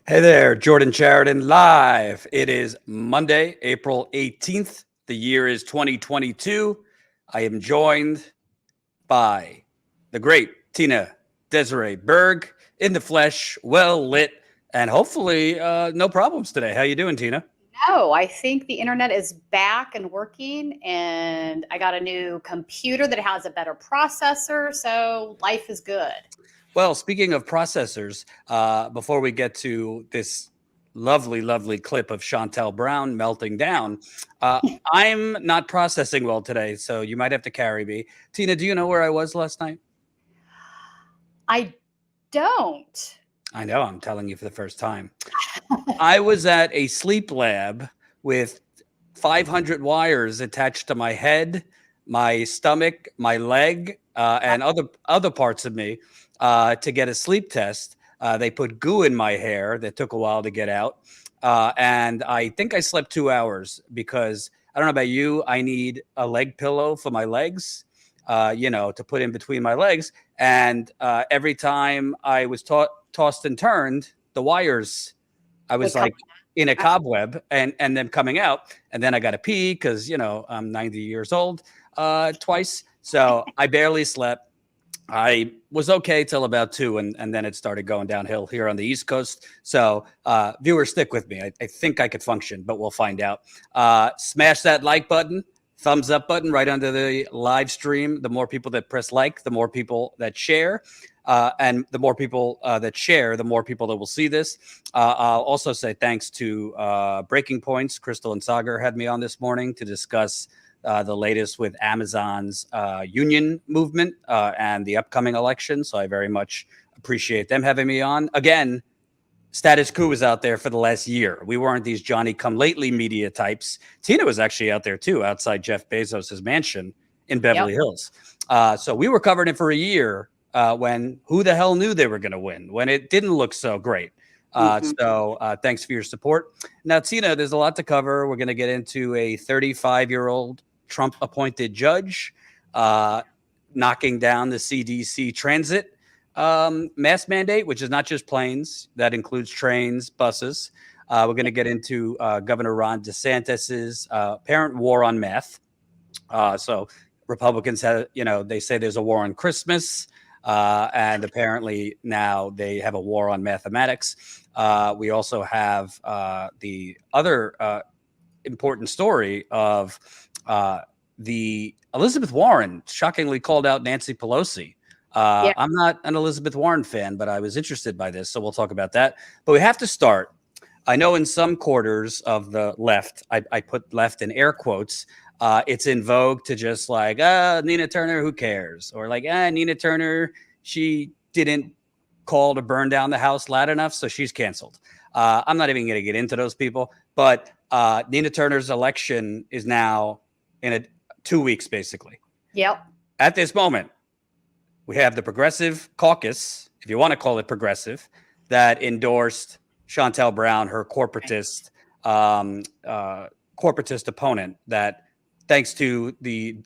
Hey there, Jordan Sheridan live. It is Monday, April 18th. The year is 2022. I am joined by the great Tina Desiree Berg in the flesh, well lit, and hopefully no problems today. How you doing, Tina? No, I think the internet is back and working, and I got a new computer that has a better processor, so life is good. Well, speaking of processors, before we get to this lovely, lovely clip of Shontel Brown melting down, I'm not processing well today, so you might have to carry me. Tina, do you know where I was last night? I don't. I know, I'm telling you for the first time. I was at a sleep lab with 500 wires attached to my head, my stomach, my leg, and other parts of me to get a sleep test. They put goo in my hair that took a while to get out. And I think I slept 2 hours because I don't know about you. I need a leg pillow for my legs, to put in between my legs. And every time I was tossed and turned, the wires, I was like in a cobweb and then coming out. And then I got to pee because, I'm 90 years old twice. So I barely slept. I was okay till about 2, and then it started going downhill here on the East Coast. So viewers, stick with me. I think I could function, but we'll find out. Smash that like button, thumbs up button right under the live stream. The more people that press like, the more people that share. And the more people that share, the more people that will see this. I'll also say thanks to Breaking Points. Crystal and Sagar had me on this morning to discuss the latest with Amazon's union movement and the upcoming election. So I very much appreciate them having me on. Again, Status Coup was out there for the last year. We weren't these Johnny-come-lately media types. Tina was actually out there too, outside Jeff Bezos' mansion in Beverly Hills. So we were covering it for a year when who the hell knew they were going to win, when it didn't look so great. So thanks for your support. Now, Tina, there's a lot to cover. We're going to get into a 35-year-old Trump-appointed judge knocking down the CDC transit mask mandate, which is not just planes. That includes trains, buses. We're going to get into Governor Ron DeSantis's apparent war on meth. So Republicans have, they say there's a war on Christmas. And apparently now they have a war on mathematics. We also have the other important story of the Elizabeth Warren shockingly called out Nancy Pelosi. I'm not an Elizabeth Warren fan, but I was interested by this, so we'll talk about that. But we have to start. I know in some quarters of the left, I put left in air quotes, it's in vogue to just like, Nina Turner, who cares? Or like, Nina Turner, she didn't call to burn down the house loud enough, so she's canceled. I'm not even going to get into those people, but Nina Turner's election is now in 2 weeks, basically. Yep. At this moment, we have the Progressive Caucus, if you want to call it progressive, that endorsed Shontel Brown, her corporatist opponent, that thanks to the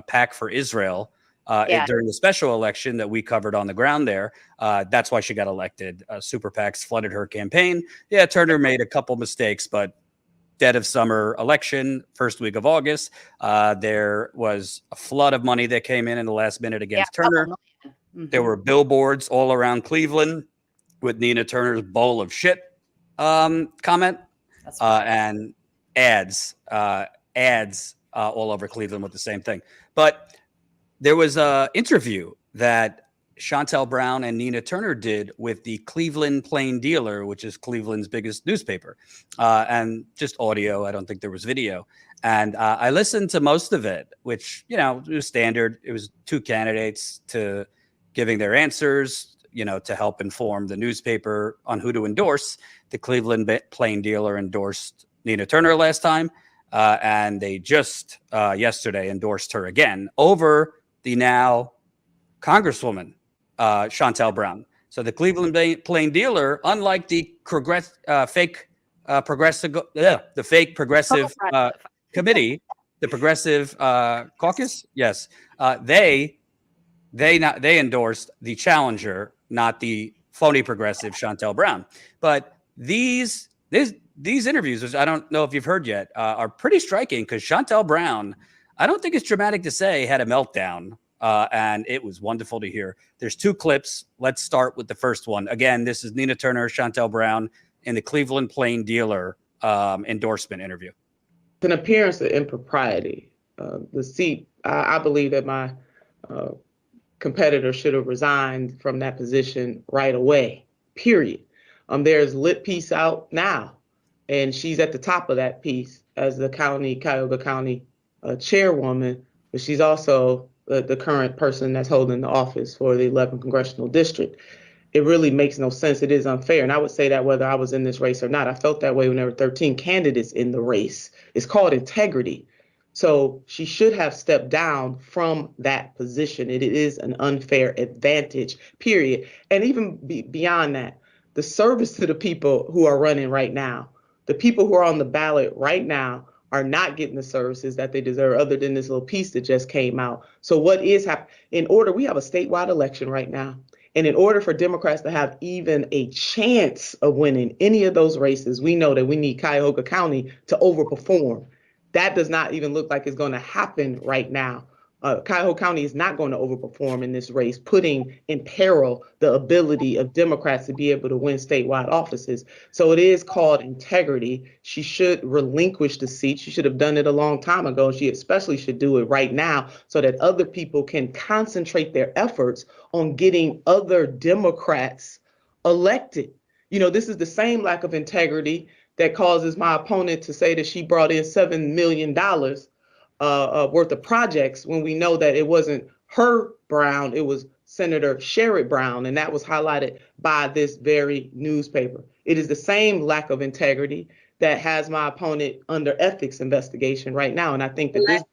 PAC for Israel during the special election that we covered on the ground there. That's why she got elected. Super PACs flooded her campaign. Yeah, Turner made a couple mistakes, but dead of summer election, first week of August, there was a flood of money that came in the last minute against Turner. There were billboards all around Cleveland with Nina Turner's bowl of shit comment and ads all over Cleveland with the same thing. But there was an interview that Shontel Brown and Nina Turner did with the Cleveland Plain Dealer, which is Cleveland's biggest newspaper, and just audio. I don't think there was video. And I listened to most of it, which, it was standard. It was two candidates to giving their answers, to help inform the newspaper on who to endorse. The Cleveland Plain Dealer endorsed Nina Turner last time, and they just yesterday endorsed her again over the now Congresswoman Shontel Brown. So the Cleveland Plain Dealer, unlike the fake progressive committee, the Progressive Caucus, yes, they endorsed the challenger, not the phony progressive Shontel Brown. But these interviews, which I don't know if you've heard yet, are pretty striking because Shontel Brown, I don't think it's dramatic to say, had a meltdown. And it was wonderful to hear. There's two clips. Let's start with the first one. Again, this is Nina Turner, Shontel Brown in the Cleveland Plain Dealer endorsement interview. It's an appearance of impropriety. The seat, I believe that my competitor should have resigned from that position right away, period. There's lit piece out now, and she's at the top of that piece as the Cuyahoga County chairwoman, but she's also the current person that's holding the office for the 11th Congressional District. It really makes no sense. It is unfair. And I would say that whether I was in this race or not, I felt that way when there were 13 candidates in the race. It's called integrity. So she should have stepped down from that position. It is an unfair advantage, period. And even beyond that, the service to the people who are running right now, the people who are on the ballot right now are not getting the services that they deserve other than this little piece that just came out. So what is happening? We have a statewide election right now. And in order for Democrats to have even a chance of winning any of those races, we know that we need Cuyahoga County to overperform. That does not even look like it's going to happen right now. Cuyahoga County is not going to overperform in this race, putting in peril the ability of Democrats to be able to win statewide offices. So it is called integrity. She should relinquish the seat. She should have done it a long time ago. She especially should do it right now so that other people can concentrate their efforts on getting other Democrats elected. You know, this is the same lack of integrity that causes my opponent to say that she brought in $7 million worth of projects when we know that it wasn't her Brown, it was Senator Sherrod Brown, and that was highlighted by this very newspaper. It is the same lack of integrity that has my opponent under ethics investigation right now, and I think that let's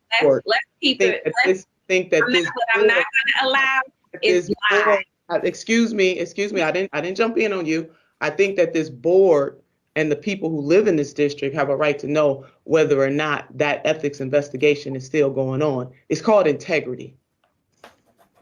keep it. I'm not going to allow is lie. Excuse me, I didn't jump in on you. I think that this board and the people who live in this district have a right to know whether or not that ethics investigation is still going on. It's called integrity.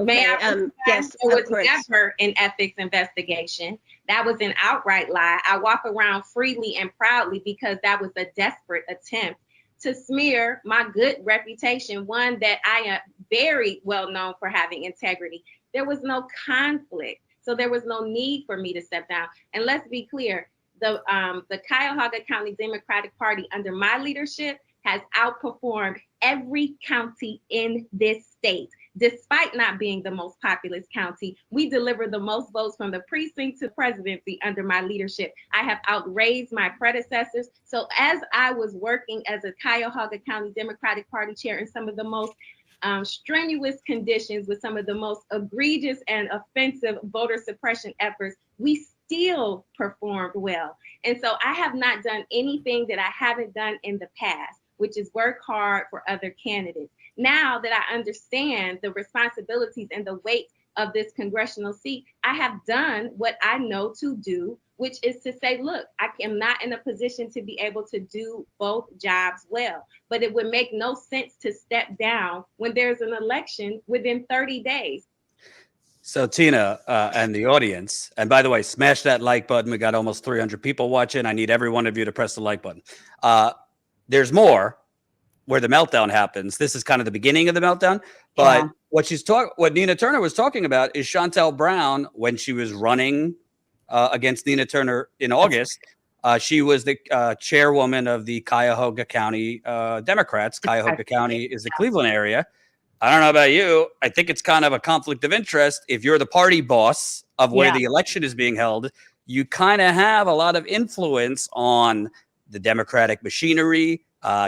May I? Yes, it was never an ethics investigation. That was an outright lie. I walk around freely and proudly because that was a desperate attempt to smear my good reputation, one that I am very well known for having integrity. There was no conflict, so there was no need for me to step down. And let's be clear, the Cuyahoga County Democratic Party under my leadership has outperformed every county in this state. Despite not being the most populous county, we deliver the most votes from the precinct to presidency under my leadership. I have outraised my predecessors. So as I was working as a Cuyahoga County Democratic Party chair in some of the most strenuous conditions with some of the most egregious and offensive voter suppression efforts, we still performed well. And so I have not done anything that I haven't done in the past, which is work hard for other candidates. Now that I understand the responsibilities and the weight of this congressional seat, I have done what I know to do, which is to say, look, I am not in a position to be able to do both jobs well, but it would make no sense to step down when there's an election within 30 days. So Tina and the audience, and by the way, smash that like button. We got almost 300 people watching. I need every one of you to press the like button. There's more where the meltdown happens. This is kind of the beginning of the meltdown, but what Nina Turner was talking about is Shontel Brown when she was running against Nina Turner in August. She was the chairwoman of the Cuyahoga County Democrats. Cuyahoga County is the Cleveland area. I don't know about you. I think it's kind of a conflict of interest. If you're the party boss of where the election is being held, you kind of have a lot of influence on the Democratic machinery,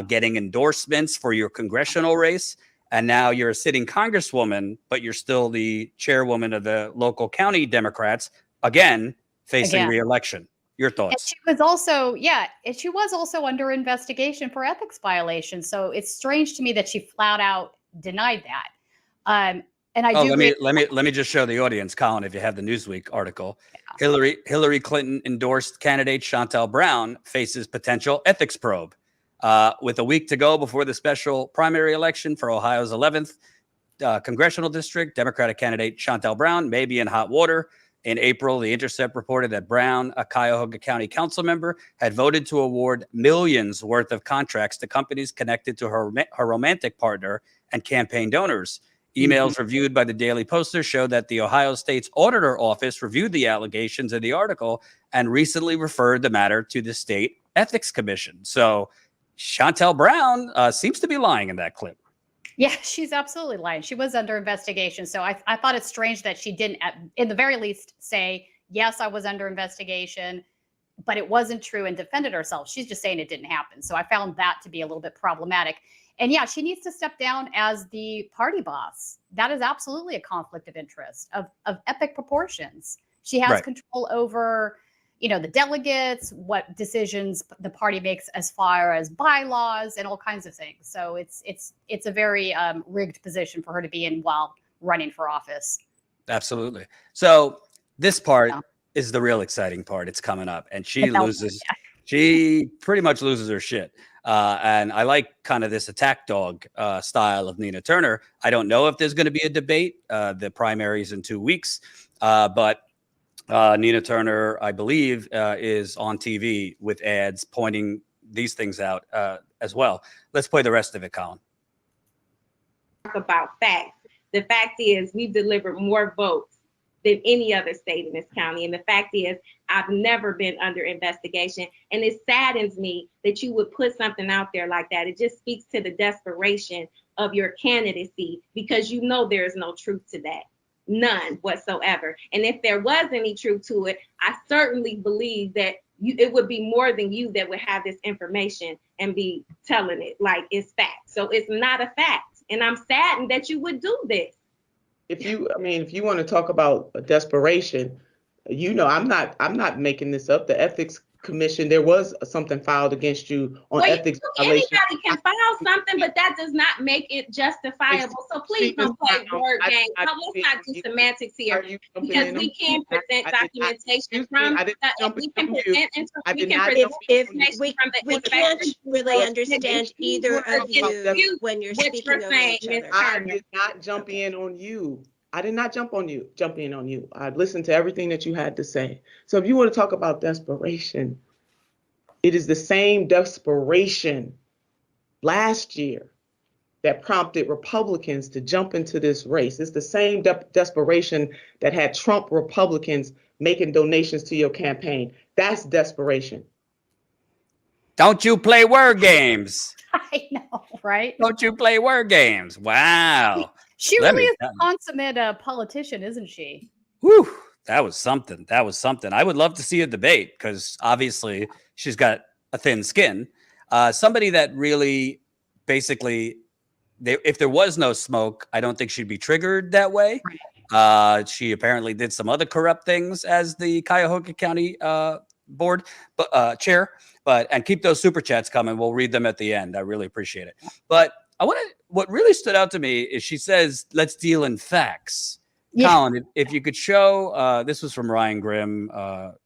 getting endorsements for your congressional race. And now you're a sitting congresswoman, but you're still the chairwoman of the local county Democrats, again, facing re-election. Your thoughts? And she was also under investigation for ethics violations. So it's strange to me that she flat out denied that. And let me just show the audience, Colin, if you have the Newsweek article. Yeah. Hillary Clinton endorsed candidate Shontel Brown faces potential ethics probe. With a week to go before the special primary election for Ohio's 11th congressional district, Democratic candidate Shontel Brown may be in hot water. In April, The Intercept reported that Brown, a Cuyahoga County council member, had voted to award millions worth of contracts to companies connected to her romantic partner and campaign donors. Emails reviewed by the Daily Poster show that the Ohio State's Auditor Office reviewed the allegations in the article and recently referred the matter to the State Ethics Commission. So Shontel Brown seems to be lying in that clip. Yeah, she's absolutely lying. She was under investigation. So I thought it's strange that she didn't, in the very least, say, yes, I was under investigation, but it wasn't true, and defended herself. She's just saying it didn't happen. So I found that to be a little bit problematic. And yeah, she needs to step down as the party boss. That is absolutely a conflict of interest of epic proportions. She has control over, the delegates, what decisions the party makes as far as bylaws and all kinds of things. So it's a very rigged position for her to be in while running for office. Absolutely. So this part is the real exciting part. It's coming up, and she loses. She pretty much loses her shit. And I like kind of this attack dog style of Nina Turner. I don't know if there's going to be a debate. The primary's in 2 weeks, but Nina Turner, I believe, is on TV with ads pointing these things out as well. Let's play the rest of it, Colin. Talk about facts. The fact is we've delivered more votes than any other state in this county. And the fact is I've never been under investigation. And it saddens me that you would put something out there like that. It just speaks to the desperation of your candidacy, because there is no truth to that. None whatsoever. And if there was any truth to it, I certainly believe that it would be more than you that would have this information and be telling it like it's fact. So it's not a fact. And I'm saddened that you would do this. If you want to talk about desperation, I'm not making this up. The Ethics Commission, there was something filed against you on ethics violations. Anybody can file something, but that does not make it justifiable. So please don't play word games. Let's not do semantics here, because we can present documentation from we can't really understand either of you when you're speaking over each other. I did not jump in on you. I did not jump in on you. I listened to everything that you had to say. So if you want to talk about desperation, it is the same desperation last year that prompted Republicans to jump into this race. It's the same desperation that had Trump Republicans making donations to your campaign. That's desperation. Don't you play word games? I know, right? Don't you play word games? Wow. She really is a consummate politician, isn't she? Whew, that was something. I would love to see a debate, because obviously she's got a thin skin. Somebody that really, basically, if there was no smoke, I don't think she'd be triggered that way. She apparently did some other corrupt things as the Cuyahoga County board chair. And keep those super chats coming. We'll read them at the end. I really appreciate it. But what really stood out to me is she says, let's deal in facts. Yeah. Colin, if you could show, this was from Ryan Grimm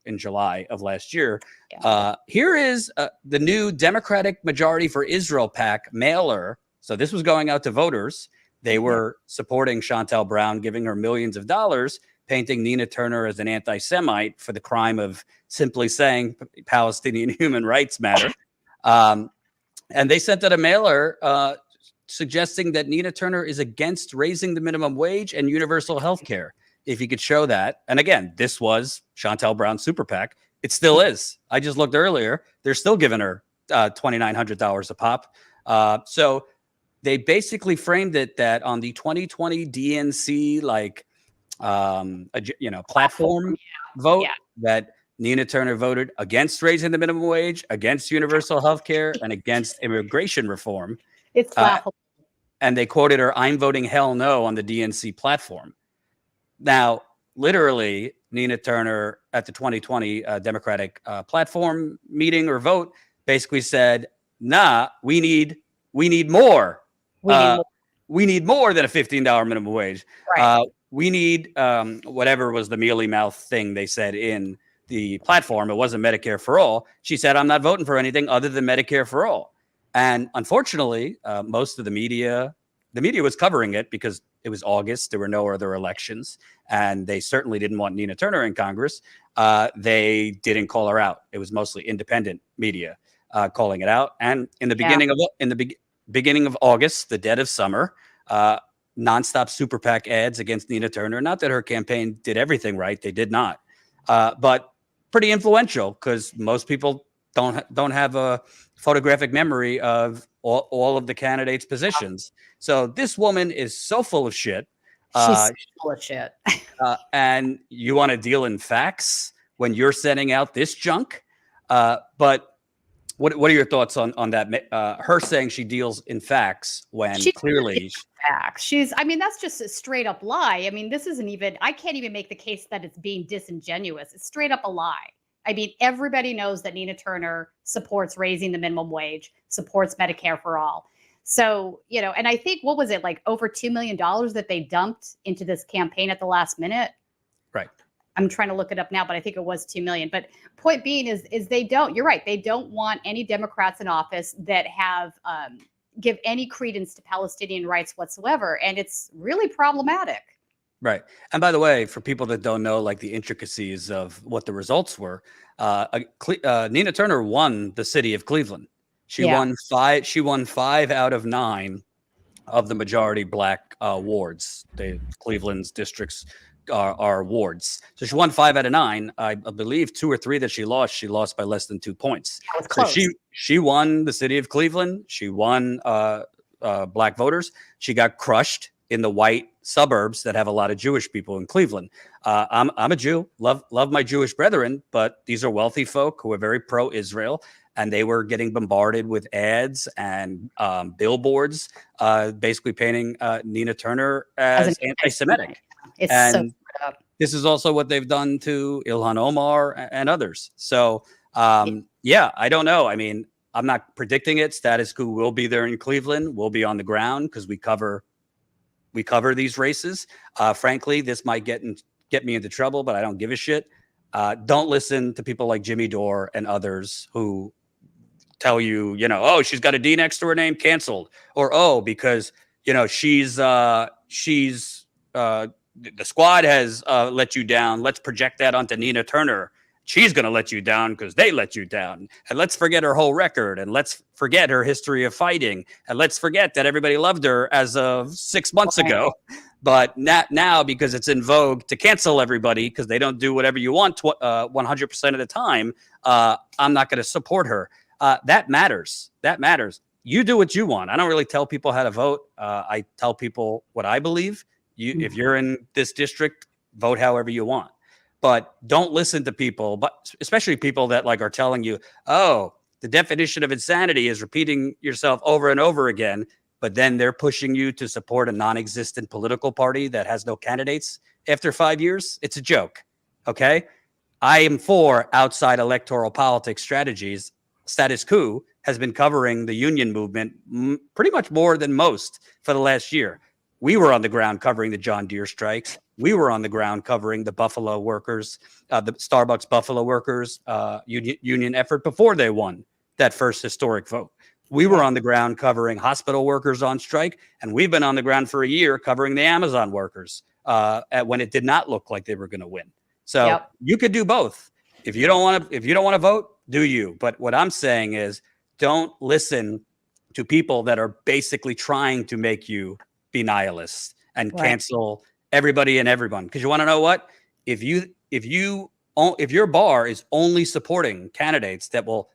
in July of last year. Yeah. Here is the new Democratic Majority for Israel PAC mailer. So this was going out to voters. They were supporting Shontel Brown, giving her millions of dollars, painting Nina Turner as an anti-Semite for the crime of simply saying Palestinian human rights matter. And they sent out a mailer suggesting that Nina Turner is against raising the minimum wage and universal health care. If you could show that. And again, this was Shontel Brown's super PAC. It still is. I just looked earlier. They're still giving her $2,900 a pop. So they basically framed it that on the 2020 DNC, platform vote, that Nina Turner voted against raising the minimum wage, against universal health care, and against immigration reform. It's laughable. And they quoted her, "I'm voting hell no" on the DNC platform. Now, literally, Nina Turner at the 2020 Democratic platform meeting or vote basically said, nah, we need more. We need more than a $15 minimum wage. Right. We need whatever was the mealy mouth thing they said in the platform. It wasn't Medicare for all. She said, I'm not voting for anything other than Medicare for all. And unfortunately, most of the media, the media was covering it because it was August. There were no other elections, and they certainly didn't want Nina Turner in Congress. They didn't call her out. It was mostly independent media calling it out. And in the beginning of August, the dead of summer, nonstop super PAC ads against Nina Turner. Not that her campaign did everything right; they did not, but pretty influential because most people don't have a photographic memory of all of the candidates' positions. So this woman is so full of shit. She's full of shit. And you want to deal in facts when you're sending out this junk. But what are your thoughts on that? Her saying she deals in facts when clearly facts. I mean, that's just a straight up lie. I mean, this isn't even, I can't even make the case that it's being disingenuous. It's straight up a lie. I mean, everybody knows that Nina Turner supports raising the minimum wage, supports Medicare for all. So, you know, and I think, what was it, like over $2 million that they dumped into this campaign at the last minute? Right. I'm trying to look it up now, but I think it was 2 million. But point being is they don't, you're right. They don't want any Democrats in office that have give any credence to Palestinian rights whatsoever. And it's really problematic. Right. And by the way, for people that don't know, like the intricacies of what the results were, Nina Turner won the city of Cleveland. She won 5 out of 9 of the majority black wards. Cleveland's districts are wards. So she won 5 out of 9. I believe 2 or 3 that she lost by less than 2 points. So she won the city of Cleveland. She won black voters. She got crushed in the white suburbs that have a lot of Jewish people in Cleveland. I'm a Jew, love my Jewish brethren, but these are wealthy folk who are very pro-Israel, and they were getting bombarded with ads and billboards, basically painting Nina Turner as anti-Semitic. It's and so screwed up. This is also what they've done to Ilhan Omar and others. So, I don't know. I mean, I'm not predicting it. Status Coup will be there in Cleveland. We'll be on the ground because we cover these races. Frankly, this might get me into trouble, but I don't give a shit. Don't listen to people like Jimmy Dore and others who tell you, oh, she's got a D next to her name, canceled, or oh, because the squad has let you down. Let's project that onto Nina Turner. She's going to let you down because they let you down. And let's forget her whole record. And let's forget her history of fighting. And let's forget that everybody loved her as of 6 months ago. But not now, because it's in vogue to cancel everybody because they don't do whatever you want 100% of the time. I'm not going to support her. That matters. That matters. You do what you want. I don't really tell people how to vote. I tell people what I believe. If you're in this district, vote however you want. But don't listen to people, but especially people that are telling you, oh, the definition of insanity is repeating yourself over and over again. But then they're pushing you to support a non-existent political party that has no candidates after 5 years. It's a joke. Okay. I am for outside electoral politics strategies. Status Coup has been covering the union movement pretty much more than most for the last year. We were on the ground covering the John Deere strikes. We were on the ground covering the Buffalo workers, the Starbucks Buffalo workers union effort before they won that first historic vote. We were on the ground covering hospital workers on strike, and we've been on the ground for a year covering the Amazon workers when it did not look like they were going to win. So you could do both. If you don't want to vote, do you? But what I'm saying is, don't listen to people that are basically trying to make you be nihilists and cancel everybody and everyone. Because you want to know what? If your bar is only supporting candidates that you'll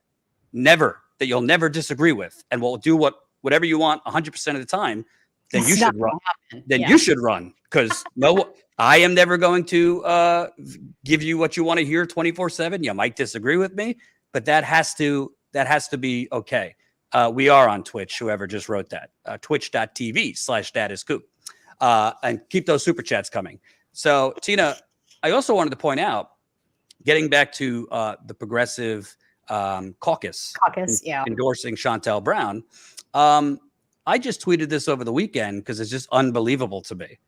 never disagree with and will do whatever you want 100% of the time, then you should run. You should run, because I am never going to give you what you want to hear 24/7. You might disagree with me, but that has to be okay. We are on Twitch, whoever just wrote that, twitch.tv/StatusCoup. And keep those super chats coming. So, Tina, I also wanted to point out, getting back to the progressive caucus endorsing Shontel Brown, I just tweeted this over the weekend because it's just unbelievable to me.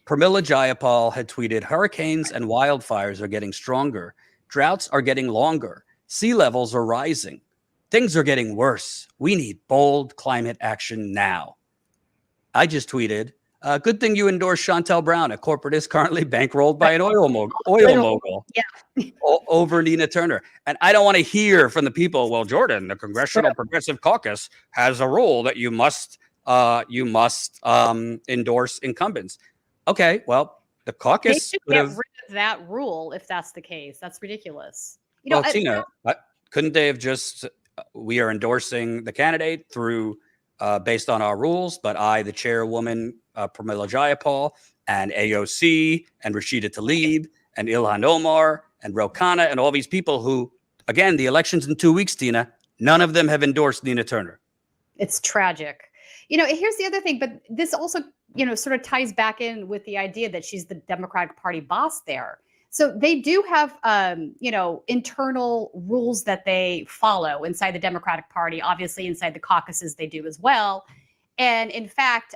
Pramila Jayapal had tweeted, hurricanes and wildfires are getting stronger. Droughts are getting longer. Sea levels are rising. Things are getting worse. We need bold climate action now. I just tweeted, good thing you endorsed Shontel Brown, a corporatist currently bankrolled by an oil mogul over Nina Turner. And I don't want to hear from the people, well, Jordan, the Congressional Progressive Caucus has a rule that you must endorse incumbents. Okay, well, the caucus they should get rid of that rule if that's the case. That's ridiculous. Well, Tina, couldn't they have just, we are endorsing the candidate through based on our rules, but I, the chairwoman, Pramila Jayapal, and AOC, and Rashida Tlaib, and Ilhan Omar, and Ro Khanna, and all these people who, again, the election's in 2 weeks, Tina, none of them have endorsed Nina Turner. It's tragic. Here's the other thing, but this also, sort of ties back in with the idea that she's the Democratic Party boss there. So they do have, internal rules that they follow inside the Democratic Party. Obviously, inside the caucuses, they do as well. And in fact,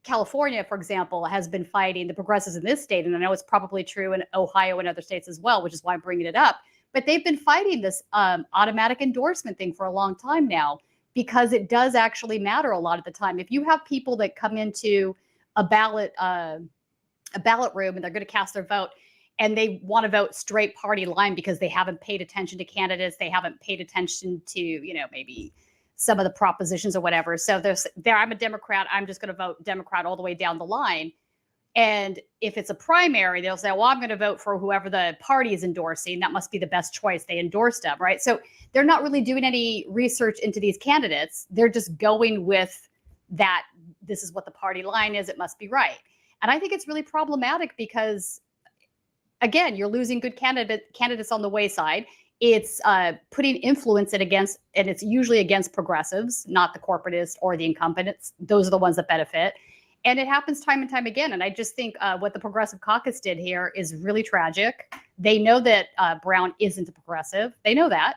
California, for example, has been fighting the progressives in this state. And I know it's probably true in Ohio and other states as well, which is why I'm bringing it up. But they've been fighting this automatic endorsement thing for a long time now, because it does actually matter a lot of the time. If you have people that come into a ballot room and they're going to cast their vote, and they want to vote straight party line because they haven't paid attention to candidates, they haven't paid attention to, maybe some of the propositions or whatever. So I'm a Democrat, I'm just going to vote Democrat all the way down the line. And if it's a primary, they'll say, well, I'm going to vote for whoever the party is endorsing. That must be the best choice. They endorsed them, right? So they're not really doing any research into these candidates. They're just going with that. This is what the party line is. It must be right. And I think it's really problematic because, again, you're losing good candidates on the wayside. It's putting influence and it's usually against progressives, not the corporatists or the incumbents. Those are the ones that benefit. And it happens time and time again. And I just think what the Progressive Caucus did here is really tragic. They know that Brown isn't a progressive. They know that.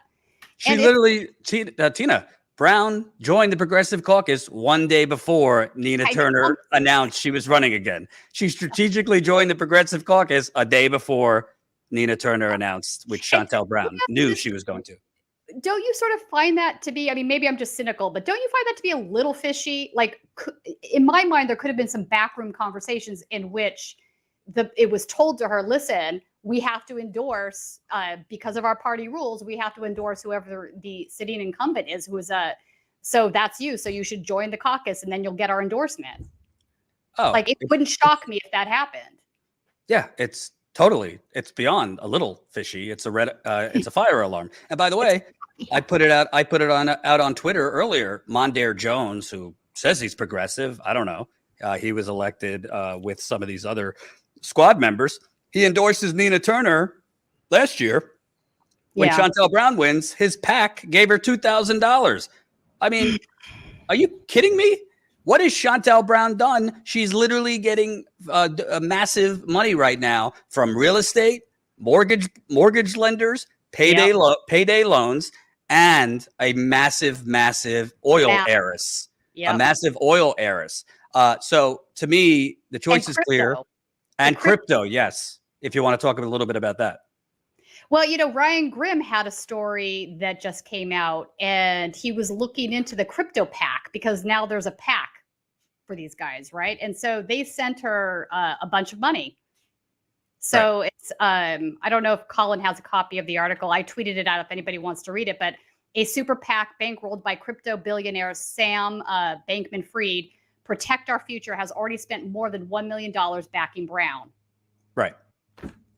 Tina, Brown joined the Progressive Caucus one day before Nina Turner announced she was running again. She strategically joined the Progressive Caucus a day before Nina Turner announced, which Shontel Brown knew she was going to. Don't you sort of find that to be, maybe I'm just cynical, but don't you find that to be a little fishy? Like, in my mind, there could have been some backroom conversations in which it was told to her, listen, we have to endorse, because of our party rules, we have to endorse whoever the sitting incumbent is, so that's you. So you should join the caucus and then you'll get our endorsement. Oh, like it wouldn't shock me if that happened. Yeah, it's beyond a little fishy. It's a fire alarm. And by the way, I put it out on Twitter earlier. Mondaire Jones, who says he's progressive, I don't know. He was elected with some of these other squad members. He endorses Nina Turner last year. When Shontel Brown wins, his PAC gave her $2,000. I mean, are you kidding me? What has Shontel Brown done? She's literally getting a massive money right now from real estate, mortgage lenders, payday loans, and a massive oil heiress. A massive oil heiress. So to me, the choice is clear. And crypto, yes. If you want to talk a little bit about that. Well, Ryan Grimm had a story that just came out, and he was looking into the crypto PAC because now there's a PAC for these guys, right? And so they sent her a bunch of money. So it's, I don't know if Colin has a copy of the article. I tweeted it out if anybody wants to read it, but a super PAC bankrolled by crypto billionaire Sam Bankman-Fried, Protect Our Future, has already spent more than $1 million backing Brown. Right.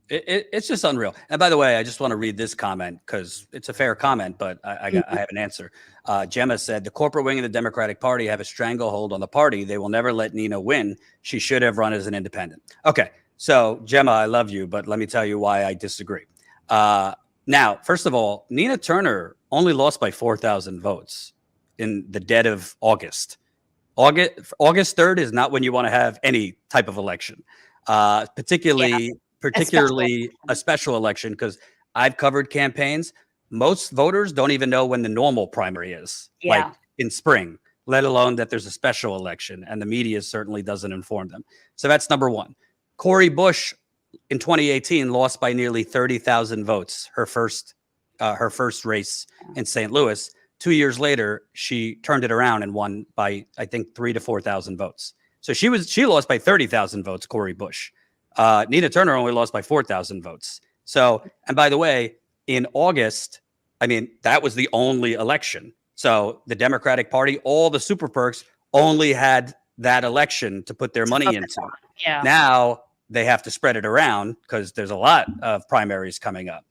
It's just unreal. And by the way, I just want to read this comment because it's a fair comment, but I have an answer. Gemma said, the corporate wing of the Democratic Party have a stranglehold on the party. They will never let Nina win. She should have run as an independent. Okay. So Gemma, I love you, but let me tell you why I disagree. Now, first of all, Nina Turner only lost by 4,000 votes in the dead of August. August 3rd is not when you want to have any type of election, particularly a special election, because I've covered campaigns. Most voters don't even know when the normal primary is, like in spring, let alone that there's a special election, and the media certainly doesn't inform them. So that's number one. Cori Bush in 2018 lost by nearly 30,000 votes, her first race in St. Louis, 2 years later, she turned it around and won by, I think, 3,000 to 4,000 votes. So she lost by 30,000 votes, Cori Bush. Nina Turner only lost by 4,000 votes. So, and by the way, in August, I mean, that was the only election. So the Democratic Party, all the super PERCs only had that election to put their money into. Yeah. Now they have to spread it around because there's a lot of primaries coming up.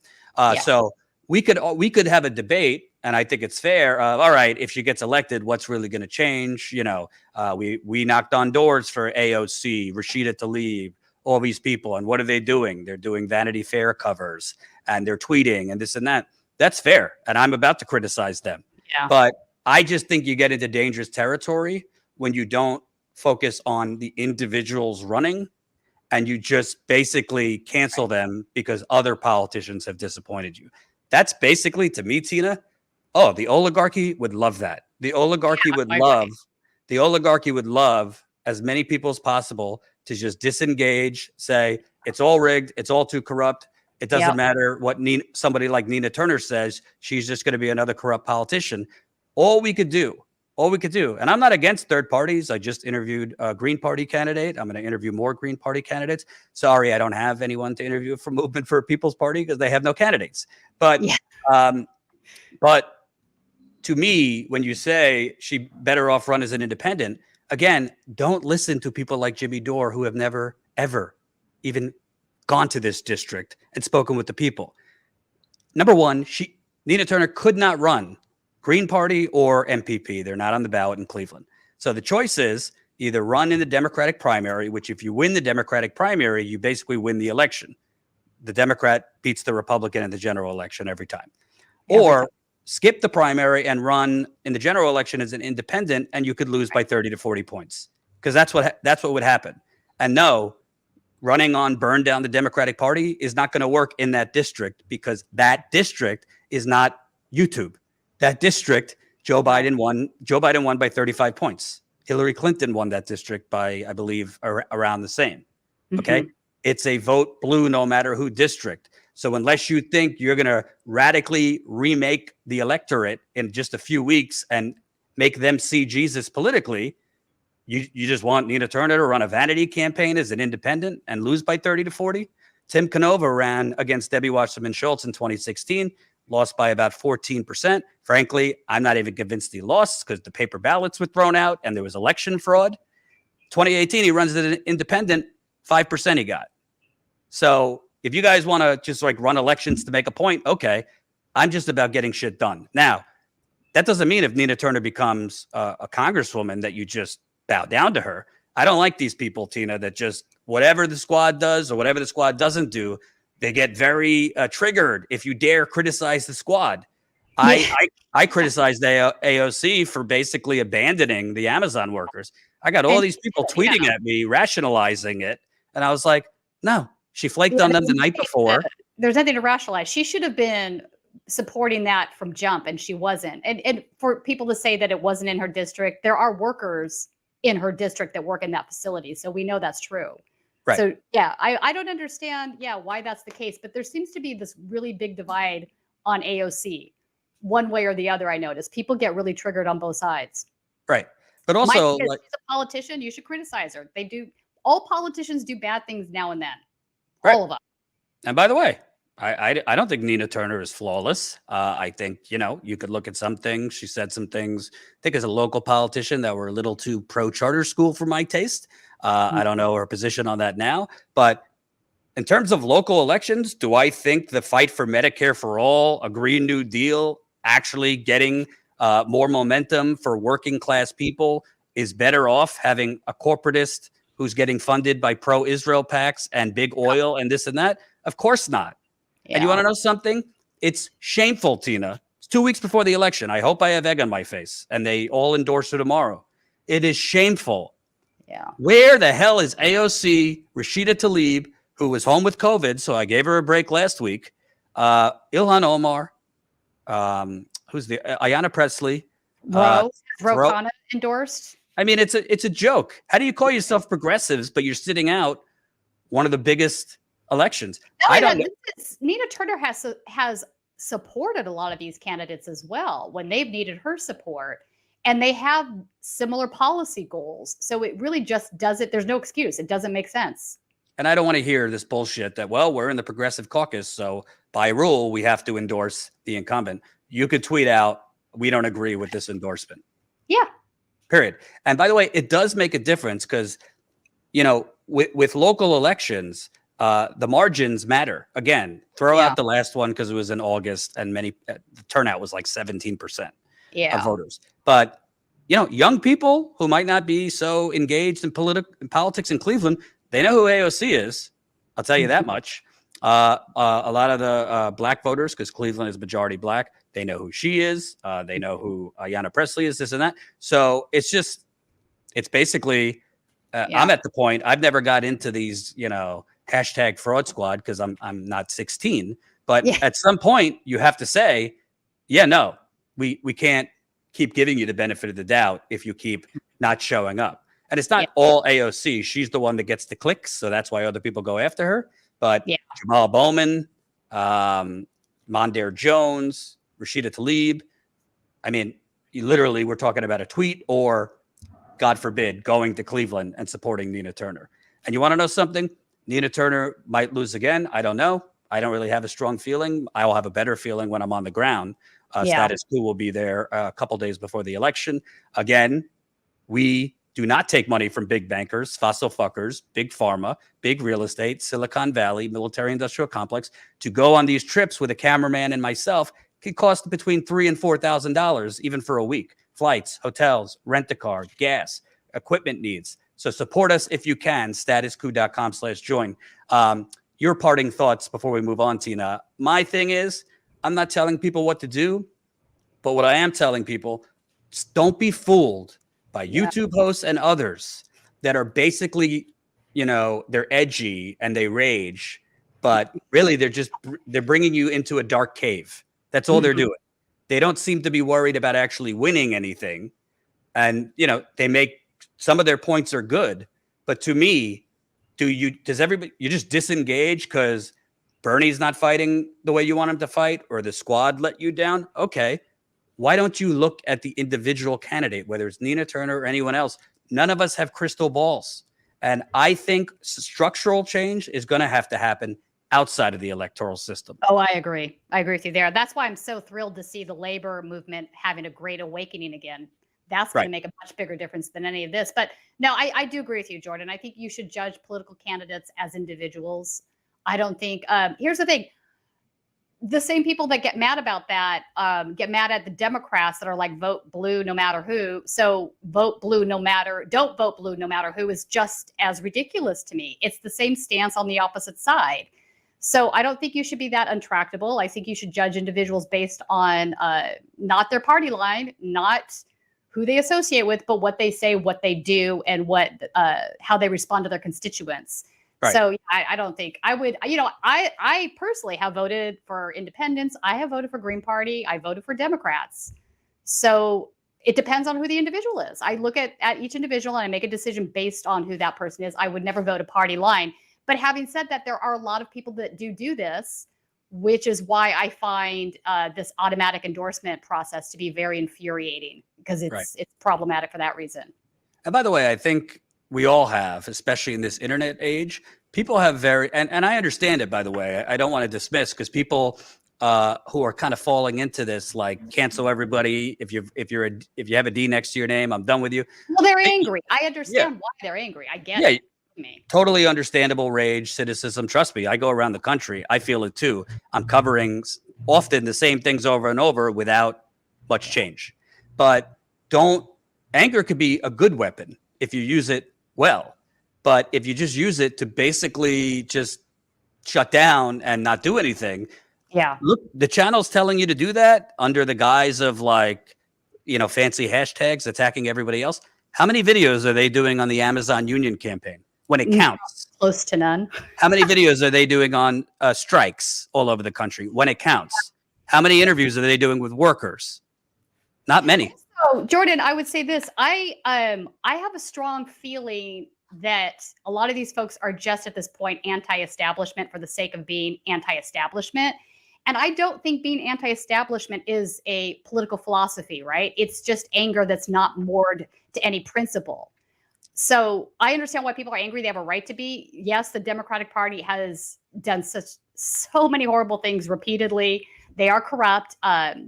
So we could have a debate, and I think it's fair. All right, if she gets elected, what's really going to change? You know, we knocked on doors for AOC, Rashida Tlaib, all these people, and what are they doing? They're doing Vanity Fair covers, and they're tweeting, and this and that. That's fair, and I'm about to criticize them. Yeah. But I just think you get into dangerous territory when you don't focus on the individuals running, and you just basically cancel them because other politicians have disappointed you. That's basically, to me, Tina, the oligarchy would love that. The oligarchy would love as many people as possible to just disengage, say, it's all rigged, it's all too corrupt. It doesn't matter what somebody like Nina Turner says. She's just going to be another corrupt politician. All we could do, and I'm not against third parties. I just interviewed a Green Party candidate. I'm going to interview more Green Party candidates. Sorry, I don't have anyone to interview for Movement for a People's Party because they have no candidates. But, but to me, when you say she better off run as an independent, again, don't listen to people like Jimmy Dore who have never, ever even gone to this district and spoken with the people. Number one, Nina Turner could not run Green Party or MPP. They're not on the ballot in Cleveland. So the choice is either run in the Democratic primary, which if you win the Democratic primary, you basically win the election. The Democrat beats the Republican in the general election every time. Or skip the primary and run in the general election as an independent, and you could lose by 30 to 40 points. Because that's what would happen. And no, running on burn down the Democratic Party is not going to work in that district because that district is not YouTube. That district, Joe Biden won by 35 points. Hillary Clinton won that district by, I believe, around the same. Okay. Mm-hmm. It's a vote blue no matter who district. So unless you think you're going to radically remake the electorate in just a few weeks and make them see Jesus politically, you just want Nina Turner to run a vanity campaign as an independent and lose by 30 to 40? Tim Canova ran against Debbie Wasserman Schultz in 2016, lost by about 14%. Frankly, I'm not even convinced he lost because the paper ballots were thrown out and there was election fraud. 2018, he runs as an independent, 5% he got. So if you guys want to just like run elections to make a point, okay, I'm just about getting shit done. Now, that doesn't mean if Nina Turner becomes a congresswoman that you just bow down to her. I don't like these people, Tina, that just whatever the squad does or whatever the squad doesn't do, they get very triggered if you dare criticize the squad. I criticized AOC for basically abandoning the Amazon workers. I got all these people tweeting at me, rationalizing it. And I was like, no, she flaked on them the night before. There's nothing to rationalize. She should have been supporting that from jump, and she wasn't. And for people to say that it wasn't in her district, there are workers in her district that work in that facility. So we know that's true. Right. So yeah, I don't understand, why that's the case, but there seems to be this really big divide on AOC, one way or the other. I notice people get really triggered on both sides. Right. But also, she's a politician, you should criticize her. They do. All politicians do bad things now and then. Right. All of them. And by the way, I don't think Nina Turner is flawless. I think, you could look at some things. She said some things, I think as a local politician that were a little too pro-charter school for my taste. I don't know her position on that now. But in terms of local elections, do I think the fight for Medicare for all, a Green New Deal, actually getting more momentum for working class people is better off having a corporatist who's getting funded by pro-Israel PACs and big oil and this and that? Of course not. Yeah. And you want to know something? It's shameful, Tina. It's 2 weeks before the election. I hope I have egg on my face and they all endorse her tomorrow. It is shameful. Yeah. Where the hell is AOC, Rashida Tlaib, who was home with COVID, so I gave her a break last week, Ilhan Omar, who's the Ayanna Pressley. Ro Khanna endorsed. I mean, it's a joke. How do you call yourself progressives, but you're sitting out one of the biggest elections? No, Nina Turner has supported a lot of these candidates as well when they've needed her support. And they have similar policy goals. So it really just doesn't, there's no excuse. It doesn't make sense. And I don't want to hear this bullshit that, well, we're in the progressive caucus, so by rule, we have to endorse the incumbent. You could tweet out, we don't agree with this endorsement. Yeah. Period. And by the way, it does make a difference because, with local elections, the margins matter. Again, throw out the last one because it was in August and the turnout was like 17% of voters. But, young people who might not be so engaged in politics in Cleveland, they know who AOC is. I'll tell you that much. A lot of the black voters, because Cleveland is majority black, they know who she is. They know who Ayanna Pressley is, this and that. So it's basically, I'm at the point, I've never got into these, hashtag fraud squad because I'm not 16. But at some point, you have to say, we can't keep giving you the benefit of the doubt if you keep not showing up. And it's not all AOC. She's the one that gets the clicks, so that's why other people go after her. But Jamal Bowman, Mondaire Jones, Rashida Tlaib. I mean, we're talking about a tweet or, God forbid, going to Cleveland and supporting Nina Turner. And you want to know something? Nina Turner might lose again. I don't know. I don't really have a strong feeling. I will have a better feeling when I'm on the ground. Status Coup will be there a couple days before the election. Again, we do not take money from big bankers, fossil fuckers, big pharma, big real estate, Silicon Valley, military industrial complex. To go on these trips with a cameraman and myself could cost between $3,000 and $4,000, even for a week. Flights, hotels, rent a car, gas, equipment needs. So support us if you can, statuscoup.com/join. Your parting thoughts before we move on, Tina. My thing is, I'm not telling people what to do, but what I am telling people, don't be fooled by YouTube hosts and others that are basically, they're edgy and they rage, but really they're bringing you into a dark cave. That's all they're doing. They don't seem to be worried about actually winning anything. And, they make some of their points are good, but to me, does everybody, you just disengage because Bernie's not fighting the way you want him to fight or the squad let you down? Okay. Why don't you look at the individual candidate, whether it's Nina Turner or anyone else? None of us have crystal balls. And I think structural change is going to have to happen outside of the electoral system. Oh, I agree. I agree with you there. That's why I'm so thrilled to see the labor movement having a great awakening again. That's going to make a much bigger difference than any of this. But no, I do agree with you, Jordan. I think you should judge political candidates as individuals. I don't think, here's the thing. The same people that get mad about that get mad at the Democrats that are like, vote blue no matter who. So don't vote blue no matter who is just as ridiculous to me. It's the same stance on the opposite side. So I don't think you should be that untractable. I think you should judge individuals based on not their party line, not who they associate with, but what they say, what they do, and how they respond to their constituents. Right. So I don't think I would, I personally have voted for independents. I have voted for Green Party. I voted for Democrats. So it depends on who the individual is. I look at each individual and I make a decision based on who that person is. I would never vote a party line. But having said that, there are a lot of people that do this, which is why I find this automatic endorsement process to be very infuriating because it's problematic for that reason. And by the way, I think we all have, especially in this internet age, people have and I understand it, by the way. I don't want to dismiss because people who are kind of falling into this, like cancel everybody. If you have a D next to your name, I'm done with you. Well, they're angry. I understand why they're angry. I get it. Totally understandable rage, cynicism. Trust me, I go around the country. I feel it too. I'm covering often the same things over and over without much change. But anger could be a good weapon if you use it well. But if you just use it to basically just shut down and not do anything, look, the channel's telling you to do that under the guise of fancy hashtags attacking everybody else. How many videos are they doing on the Amazon union campaign? When it counts. Close to none. How many videos are they doing on strikes all over the country when it counts? How many interviews are they doing with workers? Not many. So, Jordan, I would say this. I have a strong feeling that a lot of these folks are just at this point anti-establishment for the sake of being anti-establishment. And I don't think being anti-establishment is a political philosophy, right? It's just anger that's not moored to any principle. So I understand why people are angry. They have a right to be. Yes, the Democratic Party has done so many horrible things repeatedly. They are corrupt. That's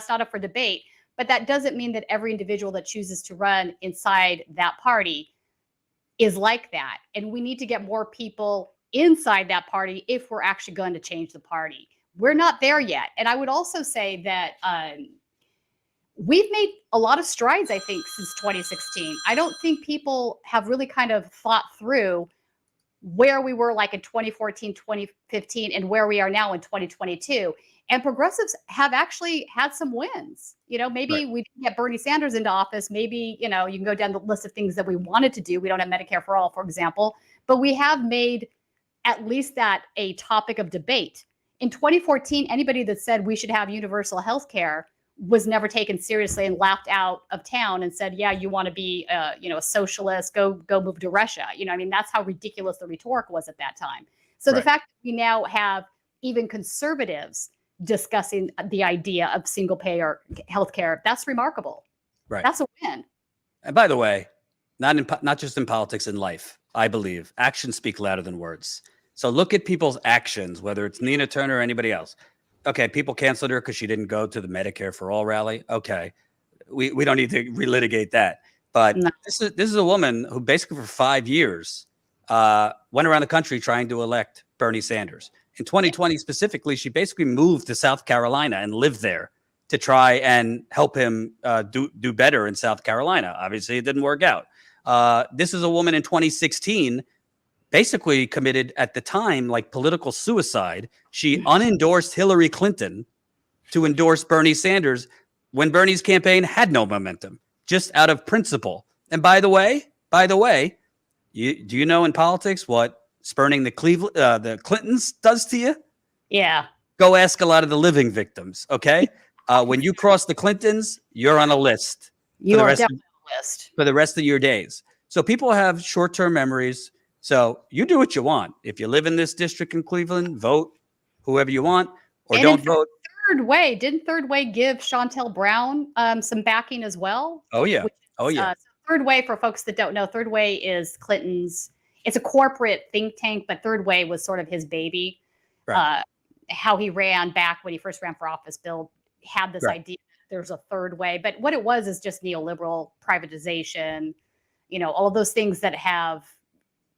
not up for debate. But that doesn't mean that every individual that chooses to run inside that party is like that. And we need to get more people inside that party if we're actually going to change the party. We're not there yet. And I would also say that we've made a lot of strides, I think, since 2016. I don't think people have really kind of thought through where we were like in 2014, 2015, and where we are now in 2022. And progressives have actually had some wins. Maybe we didn't get Bernie Sanders into office. Maybe, you can go down the list of things that we wanted to do. We don't have Medicare for all, for example, but we have made at least that a topic of debate. In 2014, anybody that said we should have universal health care was never taken seriously and laughed out of town and said, yeah, you want to be, a socialist, go move to Russia. That's how ridiculous the rhetoric was at that time. So the fact that we now have even conservatives discussing the idea of single payer healthcare, that's remarkable. Right. That's a win. And by the way, not just in politics, in life, I believe actions speak louder than words. So look at people's actions, whether it's Nina Turner or anybody else. Okay, people canceled her because she didn't go to the Medicare for All rally. Okay, we don't need to relitigate that. But no. This is a woman who basically for 5 years went around the country trying to elect Bernie Sanders. In 2020 specifically, she basically moved to South Carolina and lived there to try and help him do better in South Carolina. Obviously, it didn't work out. This is a woman in 2016 basically committed at the time like political suicide. She unendorsed Hillary Clinton to endorse Bernie Sanders when Bernie's campaign had no momentum, just out of principle. And by the way, do you know in politics what spurning the Clintons does to you? Yeah. Go ask a lot of the living victims. Okay. When you cross the Clintons, you're on a list. You are definitely on a list for the rest of your days. So people have short-term memories. So you do what you want. If you live in this district in Cleveland, vote whoever you want, or and don't vote. Didn't Third Way give Shontel Brown some backing as well? Oh yeah. Third Way, for folks that don't know, Third Way is Clinton's. It's a corporate think tank, but Third Way was sort of his baby. Right. How he ran back when he first ran for office, Bill had this idea there's a third way, but what it was is just neoliberal privatization, all of those things that have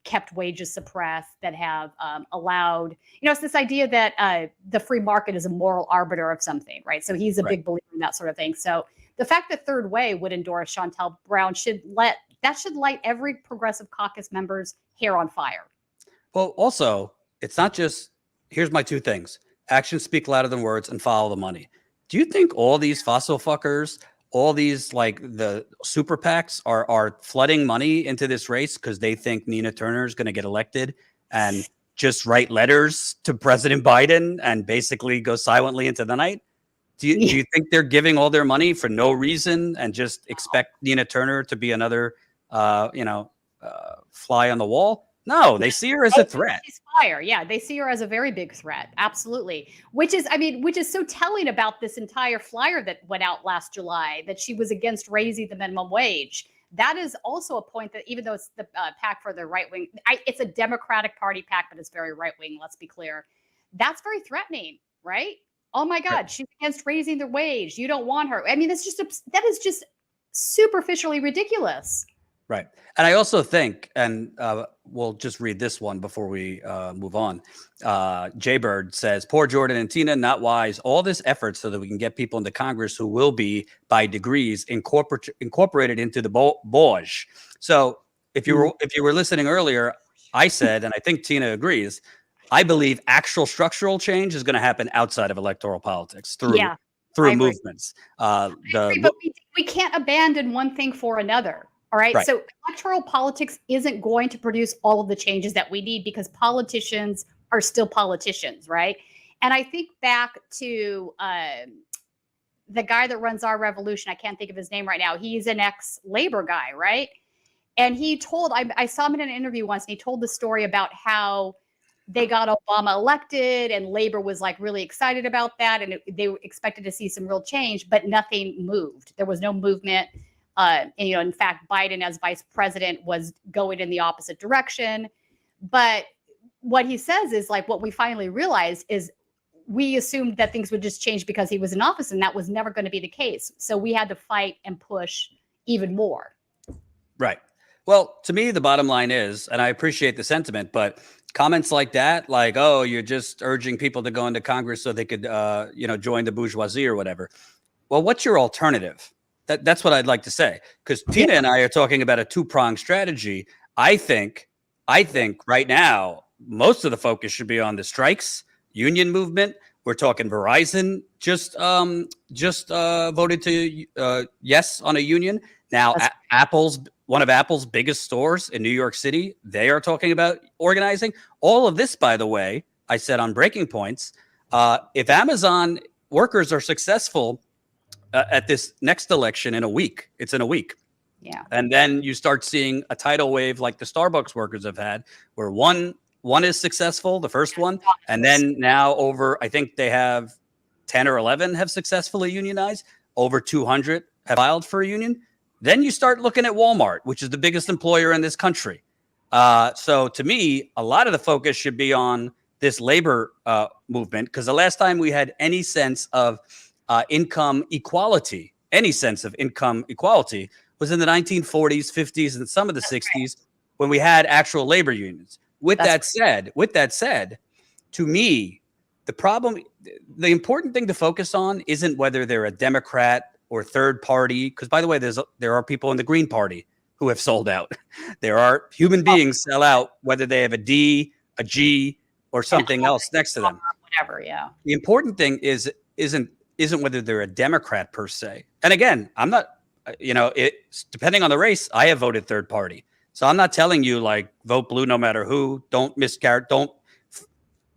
kept wages suppressed, that have allowed, it's this idea that the free market is a moral arbiter of something, right? So he's a big believer in that sort of thing. So the fact that Third Way would endorse Shontel Brown should light every progressive caucus member's hair on fire. Well, also, it's not just, here's my two things. Actions speak louder than words and follow the money. Do you think all these fossil fuckers, all these like the super PACs are flooding money into this race because they think Nina Turner is going to get elected and just write letters to President Biden and basically go silently into the night? Do you think they're giving all their money for no reason and just expect Nina Turner to be another, fly on the wall? No, they see her as a threat. Fire. Yeah, they see her as a very big threat. Absolutely. Which is so telling about this entire flyer that went out last July, that she was against raising the minimum wage. That is also a point that even though it's the PAC for the right wing, it's a Democratic Party PAC, but it's very right wing. Let's be clear. That's very threatening, right? Oh my God, she's against raising the wage. You don't want her. I mean, that is just superficially ridiculous. Right. And I also think, and we'll just read this one before we move on. Jaybird says, poor Jordan and Tina, not wise. All this effort so that we can get people into Congress who will be, by degrees, incorporated into the Bourge. So if you were listening earlier, I said, and I think Tina agrees, I believe actual structural change is going to happen outside of electoral politics through movements. But we can't abandon one thing for another. All right. So electoral politics isn't going to produce all of the changes that we need because politicians are still politicians. Right. And I think back to the guy that runs Our Revolution. I can't think of his name right now. He's an ex-Labor guy. Right. And he told, I saw him in an interview once, and he told the story about how they got Obama elected, and labor was like really excited about that, and they expected to see some real change, but nothing moved. There was no movement. And, in fact, Biden as vice president was going in the opposite direction. But what he says is like, what we finally realized is we assumed that things would just change because he was in office, and that was never going to be the case. So we had to fight and push even more. Right. Well, to me, the bottom line is, and I appreciate the sentiment, but comments like that, like, oh, you're just urging people to go into Congress so they could, join the bourgeoisie or whatever. Well, what's your alternative? That's what I'd like to say, because Tina and I are talking about a two-pronged strategy. I think right now, most of the focus should be on the strikes, union movement. We're talking Verizon just voted to yes on a union. Now, one of Apple's biggest stores in New York City, they are talking about organizing. All of this, by the way, I said on Breaking Points, if Amazon workers are successful at this next election in a week, it's in a week. Yeah. And then you start seeing a tidal wave like the Starbucks workers have had, where one is successful, the first one, and then now I think they have 10 or 11 have successfully unionized, over 200 have filed for a union. Then you start looking at Walmart, which is the biggest employer in this country. So to me, a lot of the focus should be on this labor movement, because the last time we had any sense of income equality, was in the 1940s, 50s, and some of the 60s, when we had actual labor unions. With that said, to me, the important thing to focus on isn't whether they're a Democrat or third party, because by the way, there are people in the Green Party who have sold out. There are human beings sell out, whether they have a D, a G, or something else next to them. Whatever, yeah. The important thing isn't whether they're a Democrat per se. And again, I'm not, depending on the race, I have voted third party. So I'm not telling you like vote blue no matter who.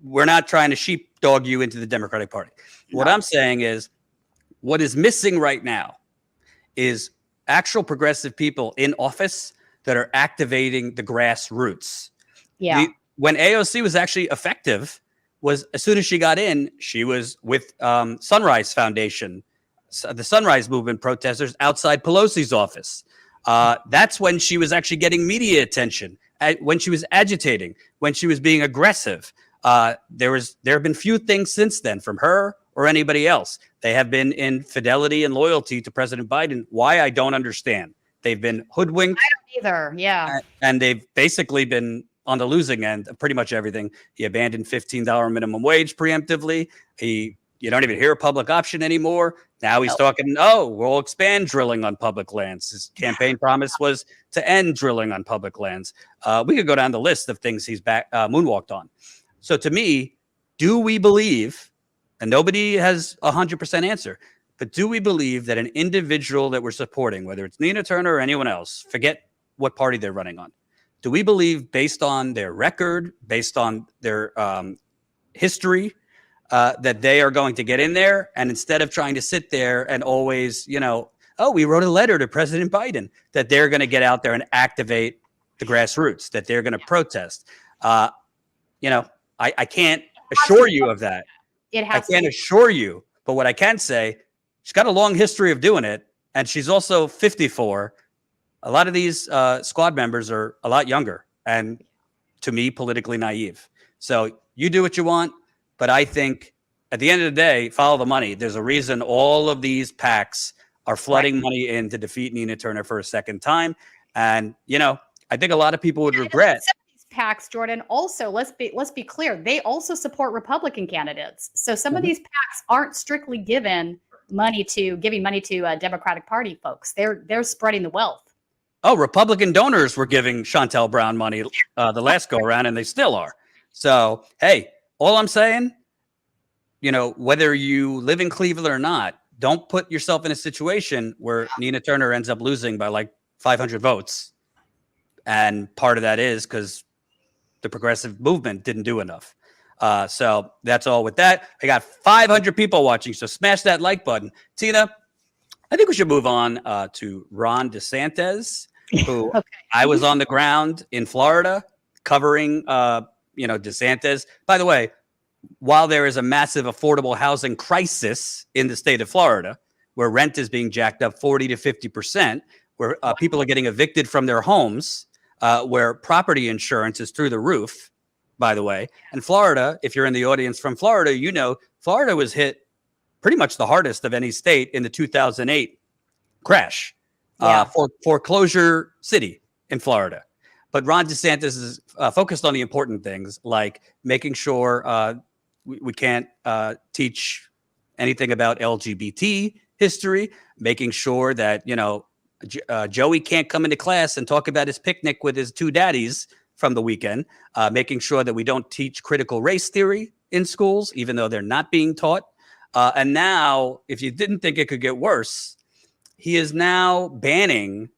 We're not trying to sheepdog you into the Democratic Party. No. What I'm saying is, what is missing right now is actual progressive people in office that are activating the grassroots. Yeah. When AOC was actually effective was as soon as she got in, she was with Sunrise Foundation, the Sunrise Movement protesters outside Pelosi's office. That's when she was actually getting media attention, when she was agitating, when she was being aggressive. There have been few things since then from her or anybody else. They have been in fidelity and loyalty to President Biden. Why, I don't understand. They've been hoodwinked. I don't either. Yeah. And they've basically been on the losing end of pretty much everything. He abandoned $15 minimum wage preemptively. You don't even hear a public option anymore. Now he's talking, we'll expand drilling on public lands. His campaign promise was to end drilling on public lands. We could go down the list of things he's moonwalked on. So to me, do we believe, and nobody has 100% answer, but do we believe that an individual that we're supporting, whether it's Nina Turner or anyone else, forget what party they're running on, do we believe based on their record, based on their history, that they are going to get in there, and instead of trying to sit there and always, we wrote a letter to President Biden, that they're going to get out there and activate the grassroots, that they're going to protest? I can't assure you of that. I can't assure you, but what I can say, she's got a long history of doing it, and she's also 54. A lot of these squad members are a lot younger and, to me, politically naive. So you do what you want. But I think at the end of the day, follow the money. There's a reason all of these PACs are flooding money in to defeat Nina Turner for a second time. And, I think a lot of people would regret. Some of these PACs, Jordan, also, let's be clear, they also support Republican candidates. So some of these PACs aren't strictly giving money to Democratic Party folks. They're spreading the wealth. Oh, Republican donors were giving Shontel Brown money the last go around, and they still are. So, hey, all I'm saying, whether you live in Cleveland or not, don't put yourself in a situation where Nina Turner ends up losing by like 500 votes. And part of that is because the progressive movement didn't do enough. So that's all with that. I got 500 people watching, so smash that like button. Tina, I think we should move on to Ron DeSantis, who I was on the ground in Florida covering DeSantis. By the way, while there is a massive affordable housing crisis in the state of Florida, where rent is being jacked up 40 to 50%, where people are getting evicted from their homes, where property insurance is through the roof, by the way. And Florida, if you're in the audience from Florida, Florida was hit pretty much the hardest of any state in the 2008 crash. Foreclosure city in Florida. But Ron DeSantis is focused on the important things, like making sure we can't teach anything about LGBT history, making sure that, Joey can't come into class and talk about his picnic with his two daddies from the weekend, making sure that we don't teach critical race theory in schools, even though they're not being taught. And now, if you didn't think it could get worse, he is now banning,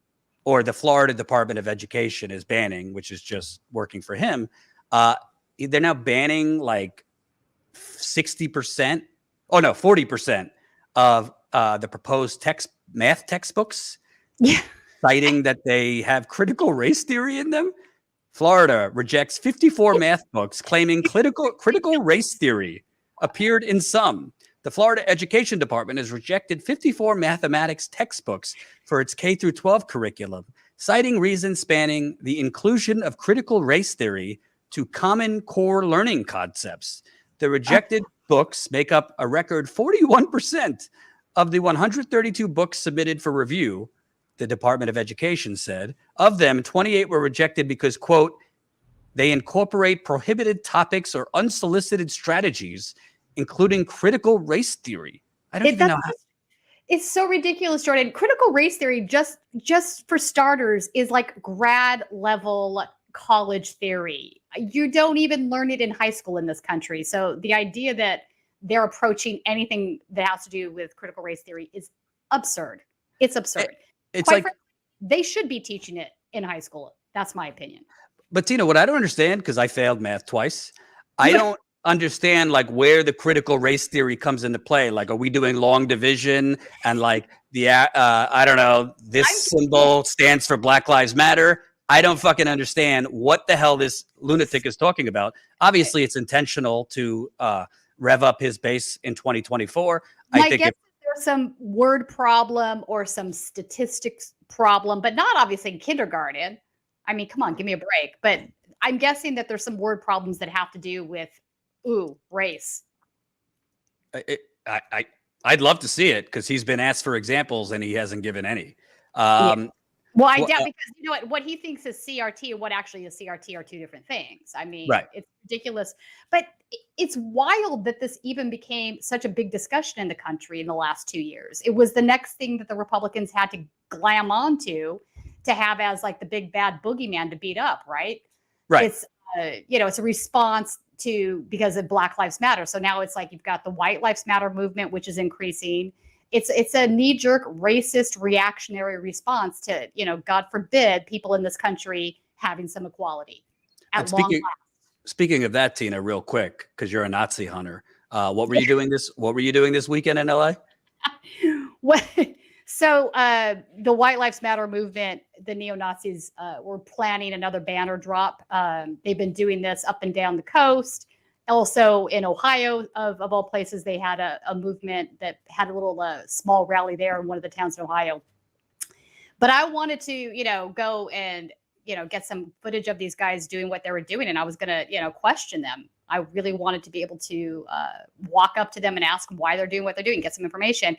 or the Florida Department of Education is banning, which is just working for him. They're now banning like 40% of the proposed math textbooks, citing that they have critical race theory in them. Florida rejects 54 math books claiming critical race theory appeared in some. The Florida Education Department has rejected 54 mathematics textbooks for its K through 12 curriculum, citing reasons spanning the inclusion of critical race theory to common core learning concepts. The rejected books make up a record 41% of the 132 books submitted for review, the Department of Education said. Of them, 28 were rejected because, quote, they incorporate prohibited topics or unsolicited strategies, including critical race theory. I don't even know how. It's so ridiculous, Jordan. Critical race theory, just for starters, is like grad level college theory. You don't even learn it in high school in this country. So the idea that they're approaching anything that has to do with critical race theory is absurd. It's absurd. It's like they should be teaching it in high school. That's my opinion. But Tina, what I don't understand, because I failed math twice, I don't understand like where the critical race theory comes into play. Like, are we doing long division and like the I don't know, this symbol stands for Black Lives Matter? I don't fucking understand what the hell this lunatic is talking about. Obviously, it's intentional to rev up his base in 2024. I think there's some word problem or some statistics problem, but not obviously in kindergarten. I mean, come on, give me a break. But I'm guessing that there's some word problems that have to do with race. I'd love to see it because he's been asked for examples and he hasn't given any. Well, I doubt, because what he thinks is CRT and what actually is CRT are two different things. I mean, It's ridiculous, but it's wild that this even became such a big discussion in the country in the last 2 years. It was the next thing that the Republicans had to glam onto to have as like the big bad boogeyman to beat up, right? Right. It's it's a response to, because of Black Lives Matter. So now it's like you've got the White Lives Matter movement, which is increasing. It's a knee-jerk, racist, reactionary response to, God forbid, people in this country having some equality. Speaking of that, Tina, real quick, because you're a Nazi hunter, what were you doing this weekend in LA? So the White Lives Matter movement, the neo-Nazis were planning another banner drop. They've been doing this up and down the coast. Also in Ohio, of all places, they had a movement that had a little small rally there in one of the towns in Ohio. But I wanted to, go and, get some footage of these guys doing what they were doing. And I was going to, question them. I really wanted to be able to walk up to them and ask why they're doing what they're doing, get some information.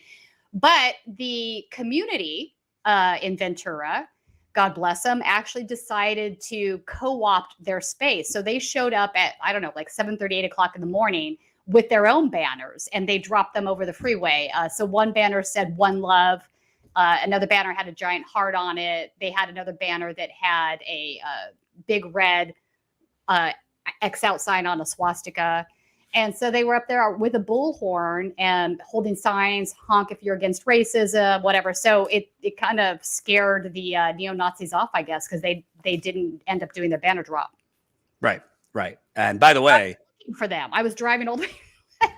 But the community in Ventura, God bless them, actually decided to co-opt their space. So they showed up at, I don't know, like 7:30, 8 o'clock in the morning with their own banners, and they dropped them over the freeway. So one banner said "One Love." Another banner had a giant heart on it. They had another banner that had a big red X out sign on a swastika. And so they were up there with a bullhorn and holding signs, honk if you're against racism, whatever. So it kind of scared the neo-Nazis off, I guess, because they didn't end up doing their banner drop. Right. And by the way, for them, I was driving all the way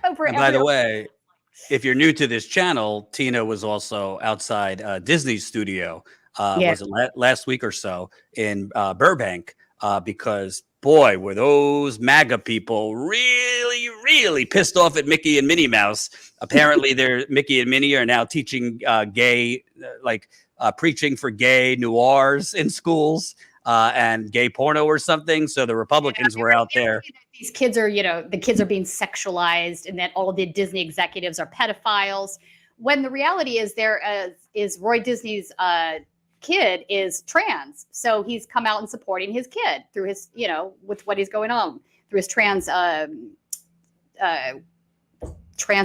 over. And by the way, if you're new to this channel, Tina was also outside Disney's studio, was it last week or so in Burbank, because boy, were those MAGA people really, really pissed off at Mickey and Minnie Mouse. Apparently, Mickey and Minnie are now teaching gay, preaching for gay noirs in schools and gay porno or something. So the Republicans were out there. These kids are, the kids are being sexualized, and that all of the Disney executives are pedophiles. When the reality is, is Roy Disney's kid is trans, so he's come out and supporting his kid through his, with what he's going on through his trans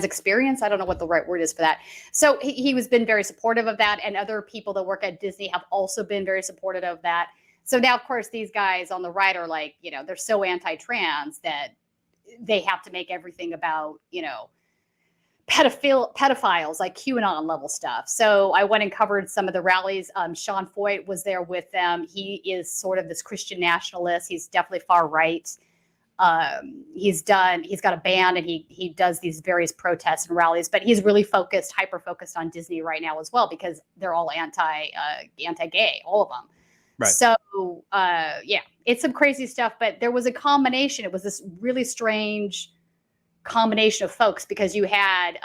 experience. I don't know what the right word is for that. So he was been very supportive of that, and other people that work at Disney have also been very supportive of that. So now, of course, these guys on the right are like, they're so anti-trans that they have to make everything about, pedophiles, like QAnon level stuff. So I went and covered some of the rallies. Sean Foyt was there with them. He is sort of this Christian nationalist. He's definitely far right. He's got a band, and he does these various protests and rallies, but he's really hyper focused on Disney right now as well, because they're all anti-gay, all of them. Right. So, it's some crazy stuff, but there was a combination. It was this really strange combination of folks, because you had,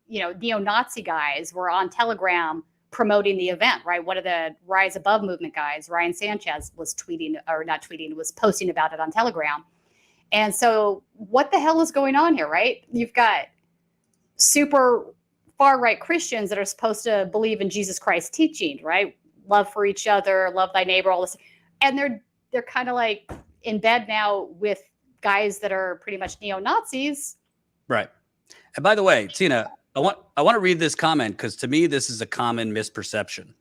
neo-Nazi guys were on Telegram promoting the event, right? One of the Rise Above movement guys, Ryan Sanchez, was was posting about it on Telegram. And so what the hell is going on here, right? You've got super far-right Christians that are supposed to believe in Jesus Christ's teaching, right? Love for each other, love thy neighbor, all this. And they're kind of like in bed now with guys that are pretty much neo-Nazis. Right. And by the way, Tina, I want to read this comment, because to me, this is a common misperception.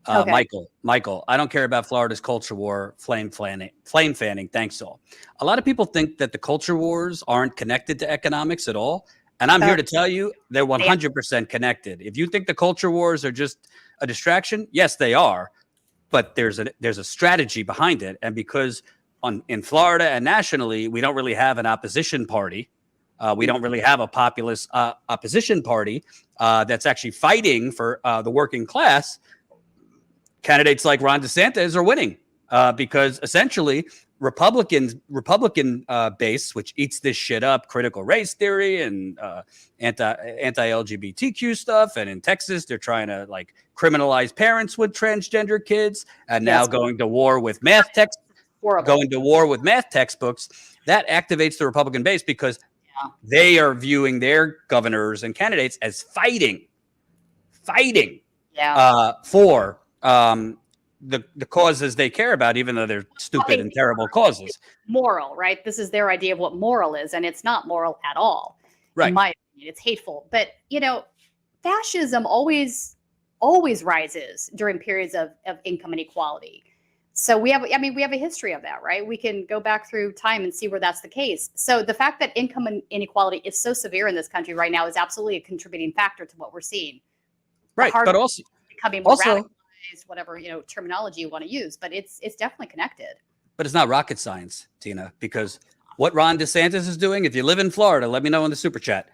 Okay. Michael, I don't care about Florida's culture war, flame fanning. Thanks all. A lot of people think that the culture wars aren't connected to economics at all. And I'm here to tell you they're 100% connected. If you think the culture wars are just a distraction, yes, they are. But there's a strategy behind it. And because in Florida and nationally, we don't really have an opposition party. We don't really have a populist opposition party that's actually fighting for the working class. Candidates like Ron DeSantis are winning because essentially Republican base, which eats this shit up, critical race theory and anti-LGBTQ stuff. And in Texas, they're trying to criminalize parents with transgender kids, and now going to war with math textbooks. That activates the Republican base, because they are viewing their governors and candidates as fighting for the causes they care about, even though they're stupid and terrible causes. Moral, right? This is their idea of what moral is, and it's not moral at all. Right. In my opinion, it's hateful. But fascism always rises during periods of income inequality. So we have a history of that, right? We can go back through time and see where that's the case. So the fact that income inequality is so severe in this country right now is absolutely a contributing factor to what we're seeing. Right, but also becoming more radicalized, whatever terminology you want to use, but it's definitely connected. But it's not rocket science, Tina, because what Ron DeSantis is doing, if you live in Florida, let me know in the super chat.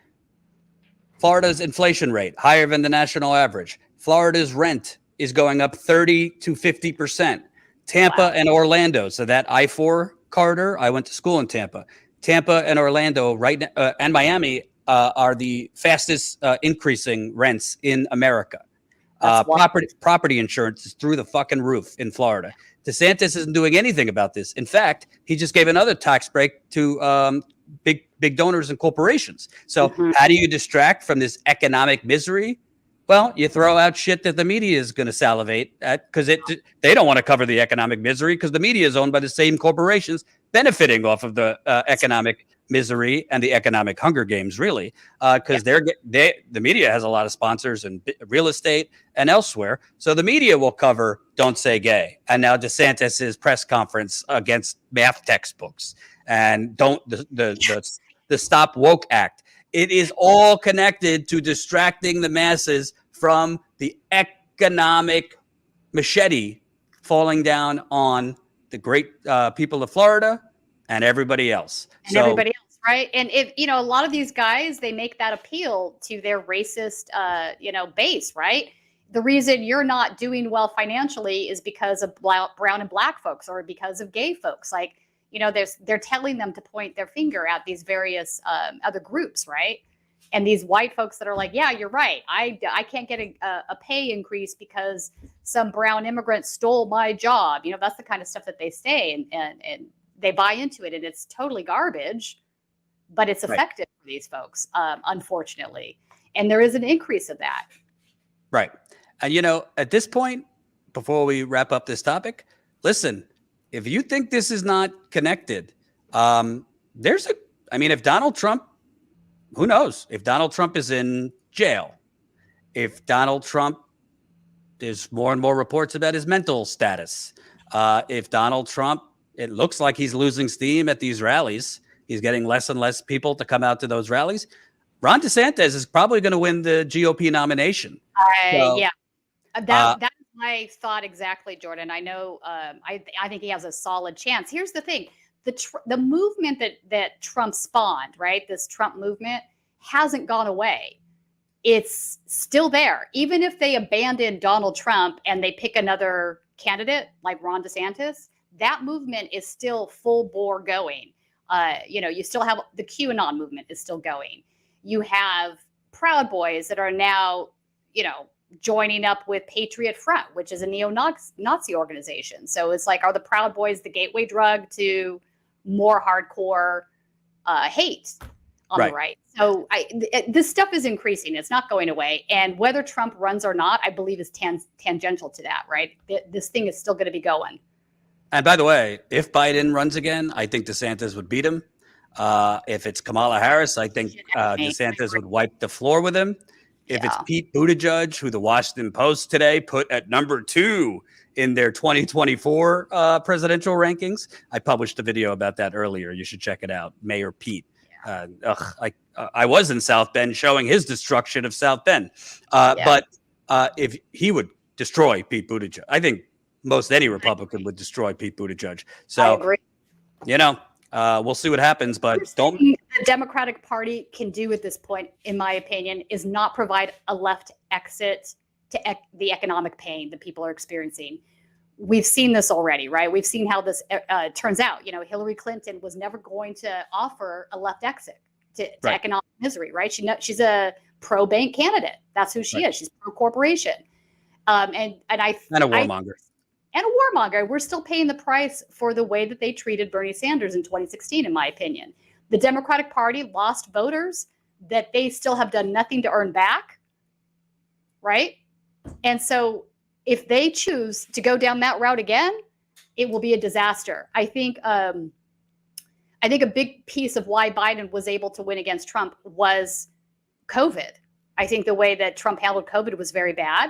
Florida's inflation rate higher than the national average. Florida's rent is going up 30 to 50%. Tampa and Orlando. So that I-4 corridor, I went to school in Tampa. Tampa and Orlando and Miami are the fastest increasing rents in America. Property insurance is through the fucking roof in Florida. DeSantis isn't doing anything about this. In fact, he just gave another tax break to big donors and corporations. So how do you distract from this economic misery? Well, you throw out shit that the media is going to salivate at, because they don't want to cover the economic misery, because the media is owned by the same corporations benefiting off of the economic misery and the economic Hunger Games, really, because the media has a lot of sponsors in real estate and elsewhere. So the media will cover "Don't Say Gay," and now DeSantis's press conference against math textbooks and the Stop Woke Act. It is all connected to distracting the masses from the economic machete falling down on the great people of Florida and everybody else. Everybody else, right? And if a lot of these guys, they make that appeal to their racist, base, right? The reason you're not doing well financially is because of brown and black folks, or because of gay folks. they're telling them to point their finger at these various other groups, right? And these white folks that are like, yeah, you're right. I can't get a pay increase because some brown immigrant stole my job. That's the kind of stuff that they say, and they buy into it, and it's totally garbage, but it's effective for these folks, unfortunately. And there is an increase of that. Right. And, at this point, before we wrap up this topic, listen, if you think this is not connected, if Donald Trump, who knows if Donald Trump is in jail, if Donald Trump, there's more and more reports about his mental status. If Donald Trump, it looks like he's losing steam at these rallies. He's getting less and less people to come out to those rallies. Ron DeSantis is probably going to win the GOP nomination. Yeah, that is my thought exactly, Jordan. I know. I think he has a solid chance. Here's the thing: the movement that Trump spawned, right? This Trump movement hasn't gone away. It's still there, even if they abandon Donald Trump and they pick another candidate like Ron DeSantis. That movement is still full bore going. You still have the QAnon movement is still going. You have Proud Boys that are now, joining up with Patriot Front, which is a neo-Nazi organization. So it's like, are the Proud Boys the gateway drug to more hardcore hate on the right? So this stuff is increasing. It's not going away. And whether Trump runs or not, I believe is tangential to that, right? This thing is still going to be going. And by the way, if Biden runs again, I think DeSantis would beat him. If it's Kamala Harris, I think DeSantis would wipe the floor with him. If it's Pete Buttigieg, who the Washington Post today put at number 2 in their 2024 presidential rankings. I published a video about that earlier. You should check it out. Mayor Pete. I was in South Bend showing his destruction of South Bend. But if he would destroy Pete Buttigieg, I think most any Republican would destroy Pete Buttigieg. So, I agree. We'll see what happens, but the Democratic Party can do at this point, in my opinion, is not provide a left exit to the economic pain that people are experiencing. We've seen this already, right? We've seen how this turns out. Hillary Clinton was never going to offer a left exit to economic misery, right? She's a pro-bank candidate. That's who she is. She's pro-corporation. And a warmonger. And a warmonger. We're still paying the price for the way that they treated Bernie Sanders in 2016, in my opinion. The Democratic Party lost voters that they still have done nothing to earn back, right? And so if they choose to go down that route again, it will be a disaster. I think a big piece of why Biden was able to win against Trump was COVID. I think the way that Trump handled COVID was very bad.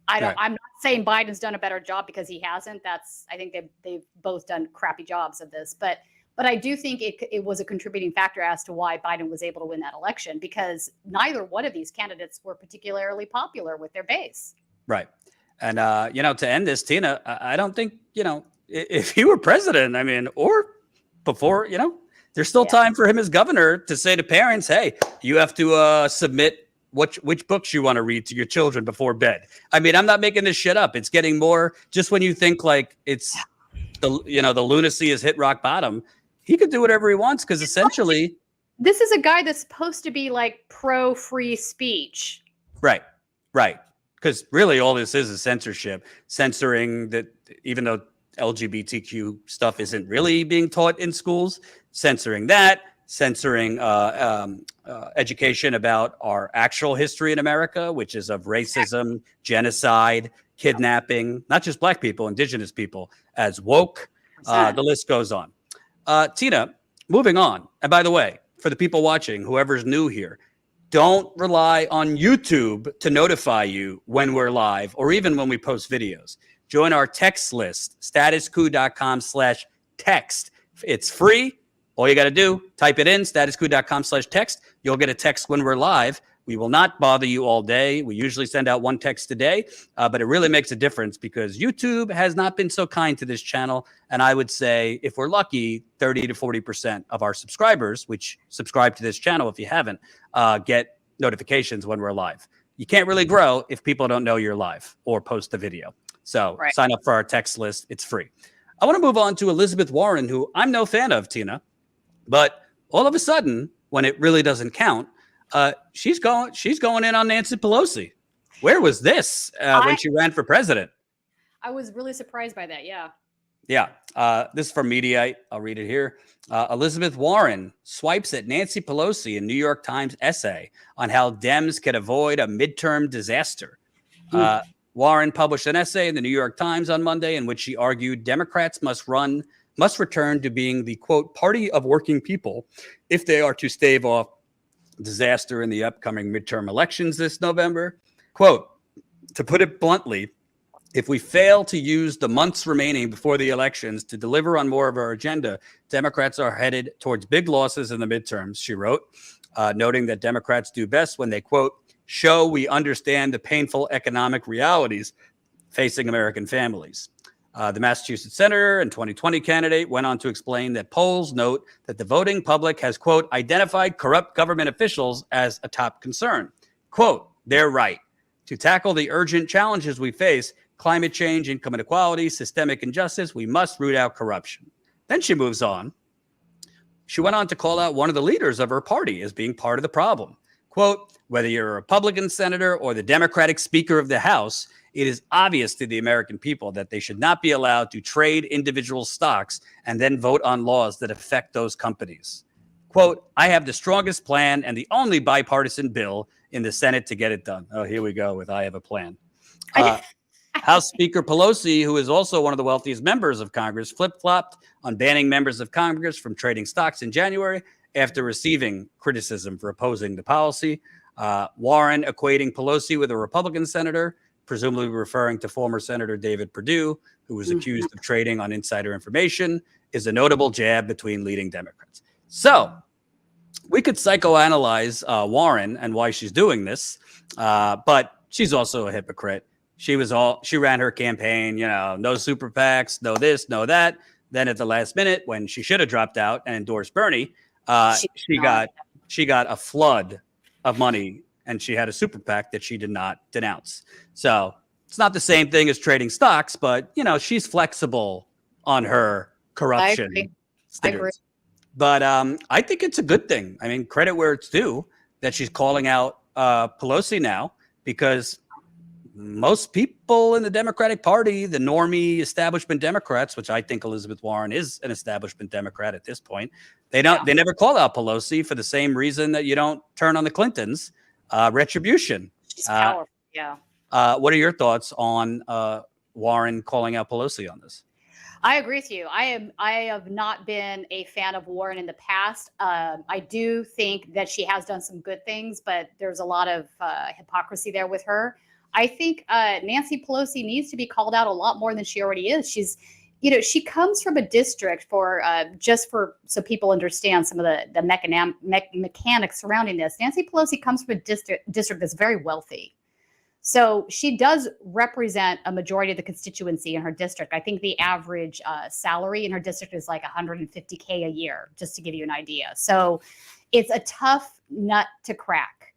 I'm not saying Biden's done a better job because he hasn't. I think they've both done crappy jobs of this, but I do think it was a contributing factor as to why Biden was able to win that election, because neither one of these candidates were particularly popular with their base. Right. And, to end this, Tina, I don't think, if he were president, or before, there's still time for him as governor to say to parents, hey, you have to submit which books you want to read to your children before bed. I'm not making this shit up. It's getting more, just when you think like it's the lunacy has hit rock bottom, he could do whatever he wants, because essentially this is a guy that's supposed to be like pro free speech. Right. Because really all this is censorship, censoring that, even though LGBTQ stuff isn't really being taught in schools, censoring that, censoring education about our actual history in America, which is of racism, genocide, kidnapping, not just Black people, Indigenous people, as woke. The list goes on. Tina, moving on. And by the way, for the people watching, whoever's new here, don't rely on YouTube to notify you when we're live or even when we post videos. Join our text list, statuscoup.com/text. It's free. All you got to do, type it in, statuscoup.com/text. You'll get a text when we're live. We will not bother you all day. We usually send out one text a day, but it really makes a difference because YouTube has not been so kind to this channel. And I would say, if we're lucky, 30 to 40% of our subscribers, which subscribe to this channel if you haven't, get notifications when we're live. You can't really grow if people don't know you're live or post the video. So sign up for our text list. It's free. I want to move on to Elizabeth Warren, who I'm no fan of, Tina, but all of a sudden, when it really doesn't count, she's going in on Nancy Pelosi. Where was this when she ran for president? I was really surprised by that. Yeah. Yeah. This is from Mediaite. I'll read it here. Elizabeth Warren swipes at Nancy Pelosi in New York Times essay on how Dems can avoid a midterm disaster. Warren published an essay in the New York Times on Monday in which she argued Democrats must return to being the, quote, party of working people if they are to stave off disaster in the upcoming midterm elections this November. Quote, to put it bluntly, if we fail to use the months remaining before the elections to deliver on more of our agenda, Democrats are headed towards big losses in the midterms, she wrote, noting that Democrats do best when they, quote, show we understand the painful economic realities facing American families. The Massachusetts senator and 2020 candidate went on to explain that polls note that the voting public has, quote, identified corrupt government officials as a top concern. Quote, they're right. To tackle the urgent challenges we face, climate change, income inequality, systemic injustice, we must root out corruption. Then she moves on. She went on to call out one of the leaders of her party as being part of the problem. Quote, whether you're a Republican senator or the Democratic Speaker of the House, it is obvious to the American people that they should not be allowed to trade individual stocks and then vote on laws that affect those companies. Quote, I have the strongest plan and the only bipartisan bill in the Senate to get it done. Oh, here we go with I have a plan. House Speaker Pelosi, who is also one of the wealthiest members of Congress, flip-flopped on banning members of Congress from trading stocks in January after receiving criticism for opposing the policy. Warren equating Pelosi with a Republican senator, presumably referring to former Senator David Perdue, who was accused of trading on insider information, is a notable jab between leading Democrats. So we could psychoanalyze Warren and why she's doing this, but she's also a hypocrite. She ran her campaign, no super PACs, no this, no that. Then at the last minute, when she should have dropped out and endorsed Bernie, she got a flood of money, and she had a super PAC that she did not denounce. So it's not the same thing as trading stocks, but she's flexible on her corruption standards. But I think it's a good thing. I mean, credit where it's due that she's calling out Pelosi now, because most people in the Democratic Party, the normie establishment Democrats, which I think Elizabeth Warren is an establishment Democrat at this point, they never call out Pelosi for the same reason that you don't turn on the Clintons, retribution. She's powerful. Yeah. What are your thoughts on Warren calling out Pelosi on this? I agree with you. I have not been a fan of Warren in the past. I do think that she has done some good things, but there's a lot of hypocrisy there with her. I think Nancy Pelosi needs to be called out a lot more than she already is. She comes from a district so people understand some of the mechanics surrounding this. Nancy Pelosi comes from a district that's very wealthy. So she does represent a majority of the constituency in her district. I think the average salary in her district is like $150K a year, just to give you an idea. So it's a tough nut to crack.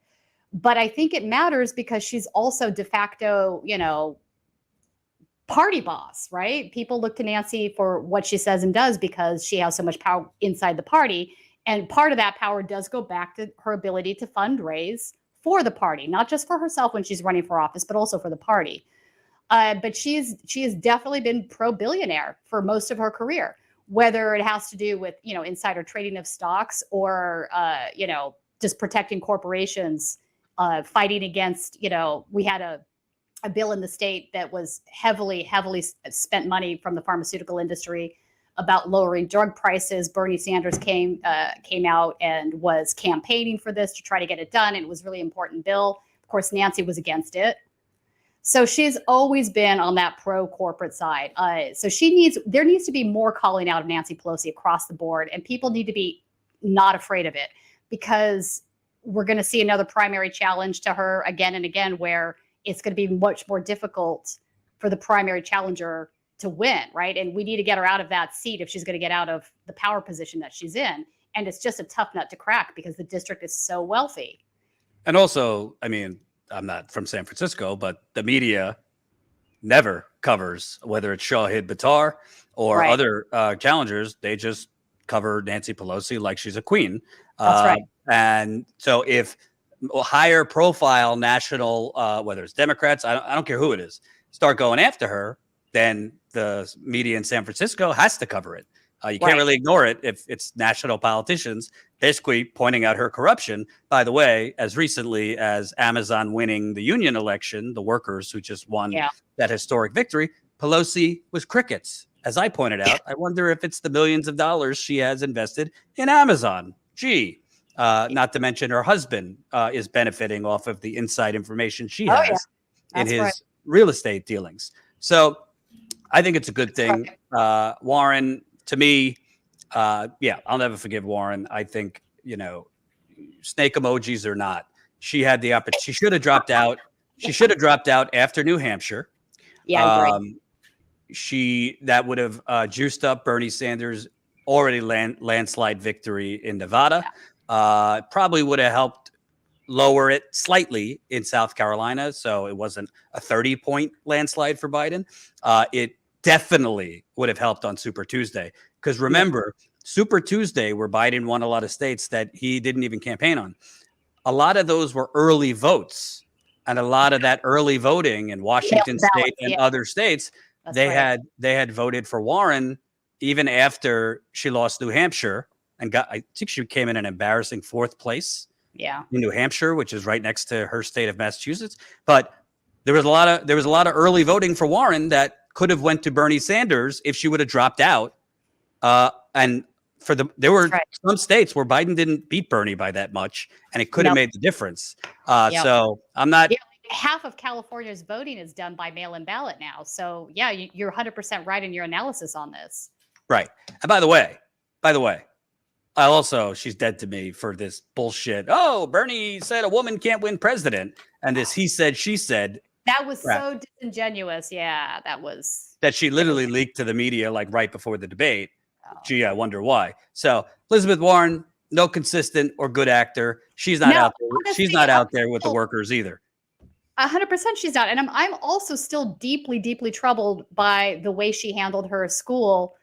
But I think it matters because she's also de facto, party boss, right? People look to Nancy for what she says and does because she has so much power inside the party. And part of that power does go back to her ability to fundraise for the party, not just for herself when she's running for office, but also for the party. But she has definitely been pro-billionaire for most of her career, whether it has to do with, insider trading of stocks or, just protecting corporations, fighting against, we had a bill in the state that was heavily spent money from the pharmaceutical industry about lowering drug prices. Bernie Sanders came out and was campaigning for this to try to get it done. And it was a really important bill. Of course, Nancy was against it. So she's always been on that pro-corporate side. So there needs to be more calling out of Nancy Pelosi across the board, and people need to be not afraid of it, because we're going to see another primary challenge to her again and again, where it's going to be much more difficult for the primary challenger to win, right? And we need to get her out of that seat if she's going to get out of the power position that she's in. And it's just a tough nut to crack because the district is so wealthy. And also, I mean, I'm not from San Francisco, but the media never covers, whether it's Shahid Buttar or Right. other challengers. They just cover Nancy Pelosi like she's a queen. That's right. And so if higher profile national, whether it's Democrats, I don't care who it is, start going after her, then the media in San Francisco has to cover it. You can't really ignore it if it's national politicians basically pointing out her corruption. By the way, as recently as Amazon winning the union election, the workers who just won that historic victory, Pelosi was crickets. As I pointed out, I wonder if it's the millions of dollars she has invested in Amazon. Gee, not to mention her husband is benefiting off of the inside information she has in his real estate dealings. So I think it's a good thing. Warren, to me, I'll never forgive Warren. I think, snake emojis or not, she had the opportunity. She should have dropped out. She should have dropped out after New Hampshire. Yeah, that would have juiced up Bernie Sanders' already landslide victory in Nevada. Probably would have helped lower it slightly in South Carolina, so it wasn't a 30-point landslide for Biden. It definitely would have helped on Super Tuesday, because remember, Super Tuesday, where Biden won a lot of states that he didn't even campaign on, a lot of those were early votes, and a lot of that early voting in Washington State and other states, they had voted for Warren even after she lost New Hampshire and I think she came in an embarrassing 4th place. In New Hampshire, which is right next to her state of Massachusetts. But there was a lot of early voting for Warren that could have went to Bernie Sanders if she would have dropped out. And there were some states where Biden didn't beat Bernie by that much, and it could have made the difference. So I'm not. Half of California's voting is done by mail-in ballot now. So you're 100% right in your analysis on this. Right. And by the way, she's dead to me for this bullshit. Oh, Bernie said a woman can't win president, and this he said, she said. That was so disingenuous. Yeah, that she literally leaked to the media like right before the debate. Gee, I wonder why. So Elizabeth Warren, no consistent or good actor. She's not out there. Honestly, she's not out there with the workers either. 100% she's not. And I'm also still deeply, deeply troubled by the way she handled her school,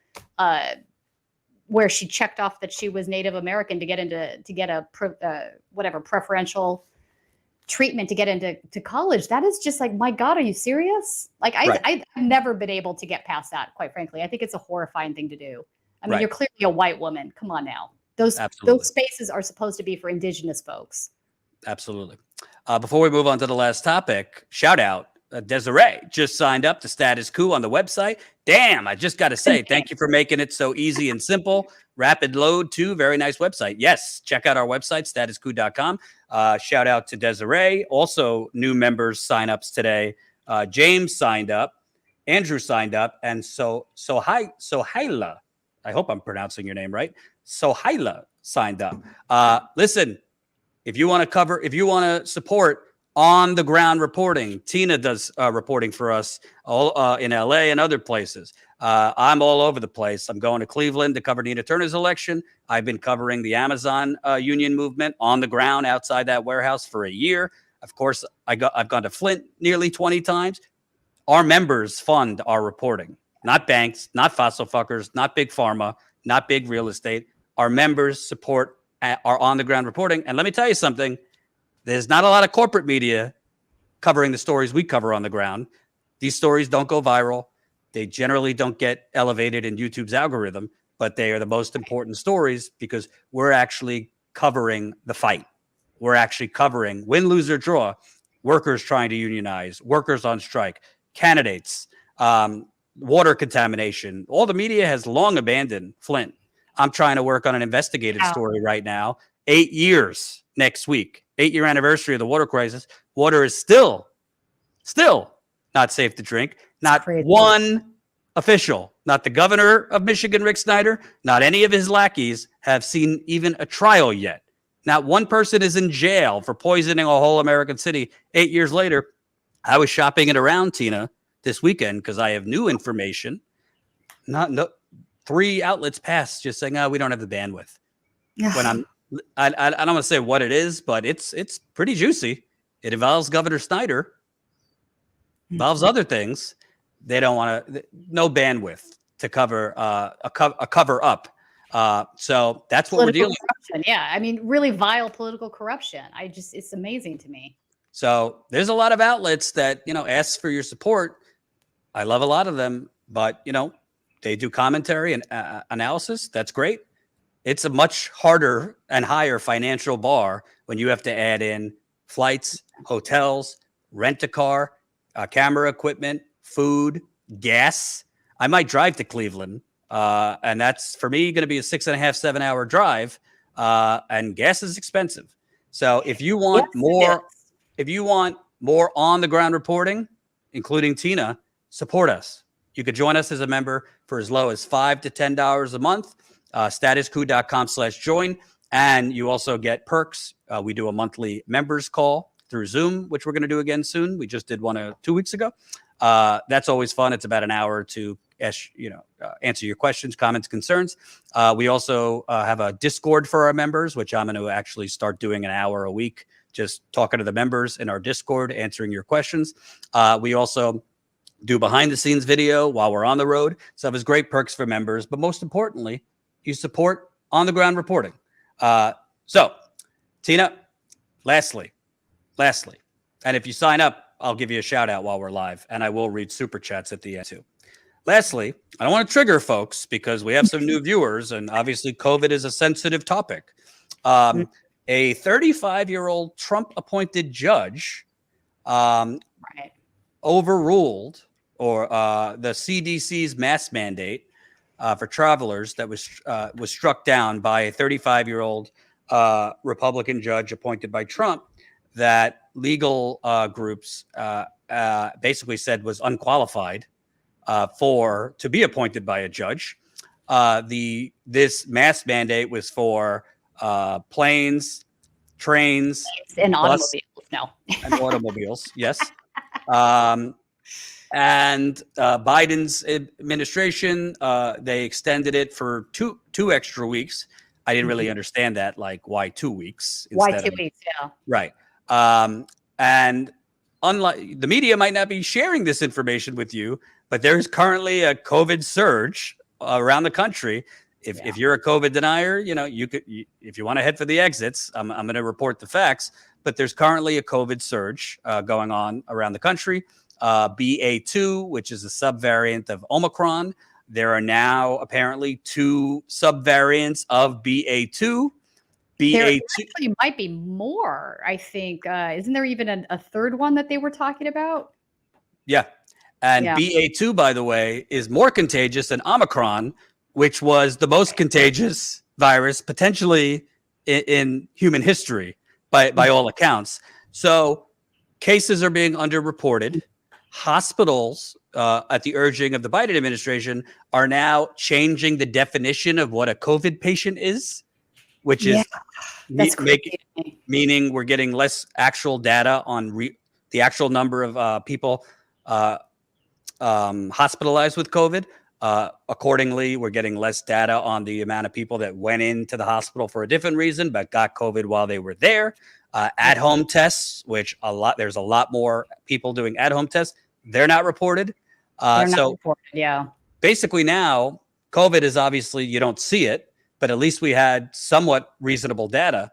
where she checked off that she was Native American to get a preferential treatment to get into college. That is just like, my God, are you serious? Like I've never been able to get past that, quite frankly. I think it's a horrifying thing to do. I mean, you're clearly a white woman. Come on now. Those spaces are supposed to be for indigenous folks. Absolutely. Before we move on to the last topic, shout out. Desiree just signed up to Status Coup on the website. Damn, I just got to say, thank you for making it so easy and simple. Rapid load too. Very nice website. Yes, check out our website, statuscoup.com. Shout out to Desiree. Also, new members signups today. James signed up. Andrew signed up. And Sohaila, I hope I'm pronouncing your name right. Sohaila signed up. Listen, if you want to support on the ground reporting, Tina does reporting for us all in LA and other places. I'm all over the place. I'm going to Cleveland to cover Nina Turner's election. I've been covering the Amazon union movement on the ground outside that warehouse for a year. Of course, I've gone to Flint nearly 20 times. Our members fund our reporting, not banks, not fossil fuckers, not big pharma, not big real estate. Our members support our on the ground reporting. And let me tell you something. There's not a lot of corporate media covering the stories we cover on the ground. These stories don't go viral. They generally don't get elevated in YouTube's algorithm, but they are the most important stories because we're actually covering the fight. We're actually covering win, lose, or draw, workers trying to unionize, workers on strike, candidates, water contamination. All the media has long abandoned Flint. I'm trying to work on an investigative story right now. 8 years next week. 8-year anniversary of the water crisis. Water is still not safe to drink. Not one official, not the governor of Michigan, Rick Snyder, not any of his lackeys have seen even a trial yet. Not one person is in jail for poisoning a whole American city. 8 years later, I was shopping it around, Tina, this weekend because I have new information. 3 outlets passed just saying, we don't have the bandwidth. When I don't want to say what it is, but it's pretty juicy. It involves Governor Snyder, involves other things. they don't want to, no bandwidth to cover a cover up. So that's what we're dealing with. Yeah. I mean, really vile political corruption. It's amazing to me. So there's a lot of outlets that, ask for your support. I love a lot of them, but, they do commentary and analysis. That's great. It's a much harder and higher financial bar when you have to add in flights, hotels, rent a car, camera equipment, food, gas. I might drive to Cleveland. And that's for me going to be a 6.5, 7 hour drive. And gas is expensive. So if you want more on the ground reporting, including Tina, support us. You could join us as a member for as low as $5 to $10 a month. StatusCoup.com/join. And you also get perks. We do a monthly members call through Zoom, which we're going to do again soon. We just did one 2 weeks ago. That's always fun. It's about an hour to answer your questions, comments, concerns. We also have a Discord for our members, which I'm going to actually start doing an hour a week, just talking to the members in our Discord, answering your questions. We also do behind the scenes video while we're on the road. So there's great perks for members, but most importantly, you support on the ground reporting. So Tina, lastly, and if you sign up, I'll give you a shout out while we're live, and I will read super chats at the end too. Lastly, I don't want to trigger folks because we have some new viewers, and obviously COVID is a sensitive topic. A 35-year-old Trump-appointed judge overruled the CDC's mask mandate for travelers that was struck down by a 35-year-old Republican judge appointed by Trump that legal groups basically said was unqualified to be appointed by a judge. This mask mandate was for planes, trains, and automobiles. And automobiles. Yes. And Biden's administration, they extended it for two extra weeks. I didn't really understand that. Like, why 2 weeks? Why 2 weeks? Yeah. Right. And unlike the media might not be sharing this information with you, but there's currently a COVID surge around the country. If you're a COVID denier, if you want to head for the exits, I'm going to report the facts. But there's currently a COVID surge going on around the country. BA2, which is a subvariant of Omicron. There are now apparently 2 subvariants of BA2. There actually might be more, I think. Isn't there even a third one that they were talking about? Yeah. And BA2, by the way, is more contagious than Omicron, which was the most contagious virus potentially in human history by all accounts. So cases are being underreported. Hospitals, at the urging of the Biden administration, are now changing the definition of what a COVID patient is, which is meaning we're getting less actual data on the actual number of people hospitalized with COVID. Accordingly, we're getting less data on the amount of people that went into the hospital for a different reason but got COVID while they were there. At-home tests, which there's a lot more people doing at-home tests. They're not reported. Basically now, COVID is obviously, you don't see it, but at least we had somewhat reasonable data.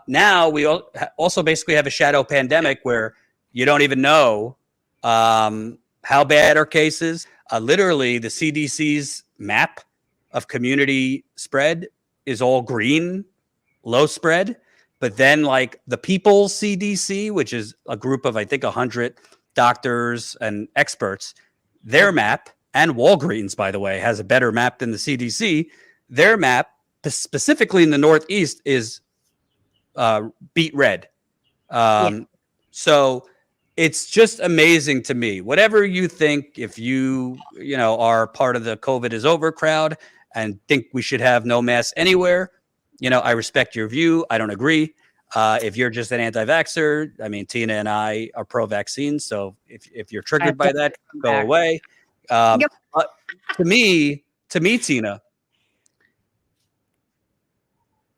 Now we also basically have a shadow pandemic where you don't even know how bad our cases. Literally, the CDC's map of community spread is all green, low spread. But then, like the People's CDC, which is a group of, I think, 100 doctors and experts, their map, and Walgreens, by the way, has a better map than the CDC. Their map, specifically in the Northeast, is beet red. So it's just amazing to me. Whatever you think, if you are part of the COVID is over crowd and think we should have no masks anywhere, I respect your view. I don't agree. If you're just an anti-vaxxer, I mean, Tina and I are pro-vaccine. So if you're triggered by that, go away. To me, Tina,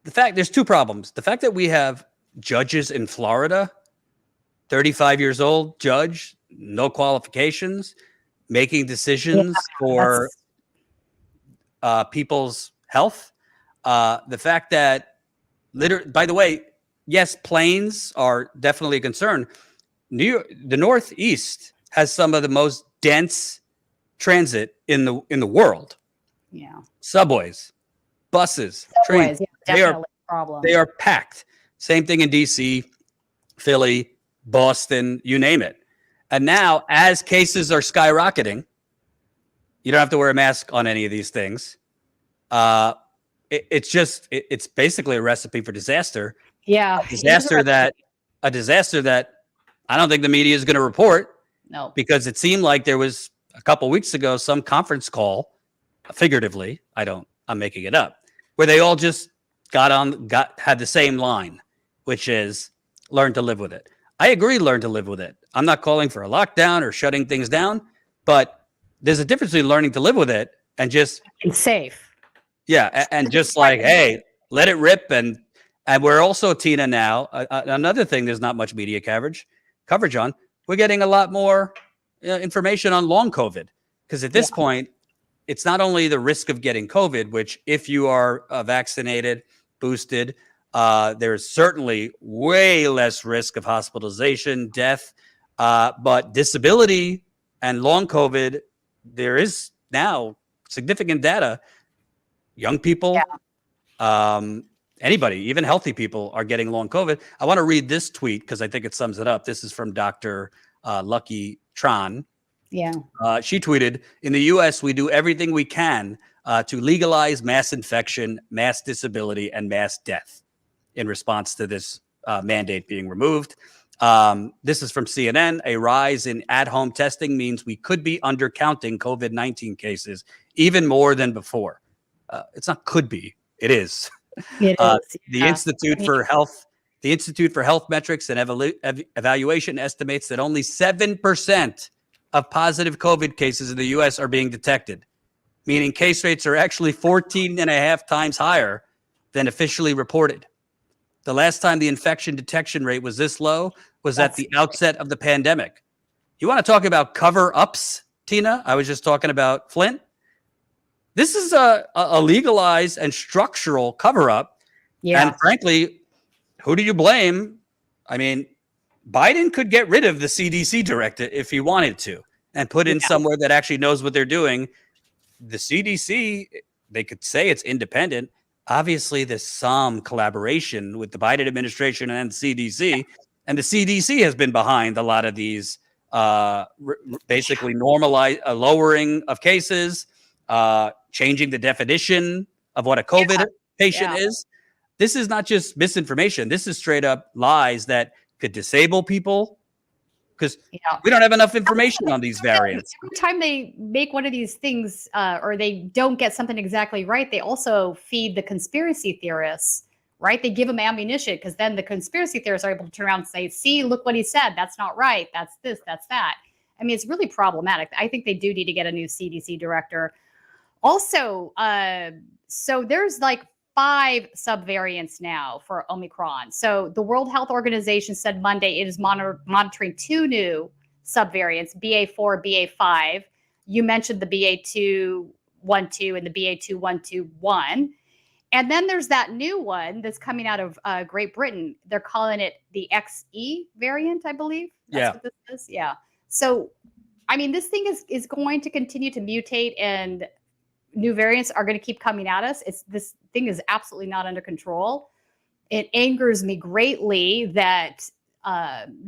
there's 2 problems. The fact that we have judges in Florida, 35 years old, judge, no qualifications, making decisions for people's health. The fact that, by the way, yes, planes are definitely a concern. The Northeast has some of the most dense transit in the world. Yeah. Subways, buses, trains. Yeah, definitely a problem. They are packed. Same thing in DC, Philly, Boston, you name it. And now, as cases are skyrocketing, you don't have to wear a mask on any of these things. It's basically a recipe for disaster. Yeah. A disaster that I don't think the media is going to report. No. Because it seemed like there was a couple weeks ago some conference call, figuratively, I'm making it up, where they all just had the same line, which is learn to live with it. I agree, learn to live with it. I'm not calling for a lockdown or shutting things down, but there's a difference between learning to live with it and just it's safe. Yeah, and just like, hey, let it rip. And we're also, Tina, now another thing there's not much media coverage on. We're getting a lot more information on long COVID, because at this point, it's not only the risk of getting COVID, which if you are vaccinated, boosted, there's certainly way less risk of hospitalization, death, but disability and long COVID, there is now significant data. Young people, anybody, even healthy people are getting long COVID. I want to read this tweet because I think it sums it up. This is from Dr. Lucky Tran. Yeah. She tweeted, in the U.S., we do everything we can to legalize mass infection, mass disability, and mass death in response to this mandate being removed. This is from CNN. A rise in at-home testing means we could be undercounting COVID-19 cases even more than before. It's not could be, it is. It is. The Institute for Health Metrics and Evaluation estimates that only 7% of positive COVID cases in the U.S. are being detected, meaning case rates are actually 14 and a half times higher than officially reported. The last time the infection detection rate was this low was at the outset of the pandemic. You want to talk about cover-ups, Tina? I was just talking about Flint. This is a legalized and structural cover-up. Yeah. And frankly, who do you blame? I mean, Biden could get rid of the CDC director if he wanted to and put in somewhere that actually knows what they're doing. The CDC, they could say it's independent. Obviously, there's some collaboration with the Biden administration and CDC. And the CDC has been behind a lot of these basically lowering of cases, changing the definition of what a COVID patient is. This is not just misinformation. This is straight up lies that could disable people because we don't have enough information on these variants. Every time they make one of these things or they don't get something exactly right, they also feed the conspiracy theorists, right? They give them ammunition because then the conspiracy theorists are able to turn around and say, see, look what he said. That's not right. That's this, that's that. I mean, it's really problematic. I think they do need to get a new CDC director. Also, so there's like 5 subvariants now for Omicron. So the World Health Organization said Monday it is monitoring 2 new subvariants, BA4, BA5. You mentioned the BA2.12 and the BA2.121. And then there's that new one that's coming out of Great Britain. They're calling it the XE variant, I believe. That's what this is. Yeah. So, I mean, this thing is going to continue to mutate and new variants are going to keep coming at us. This thing is absolutely not under control. It angers me greatly that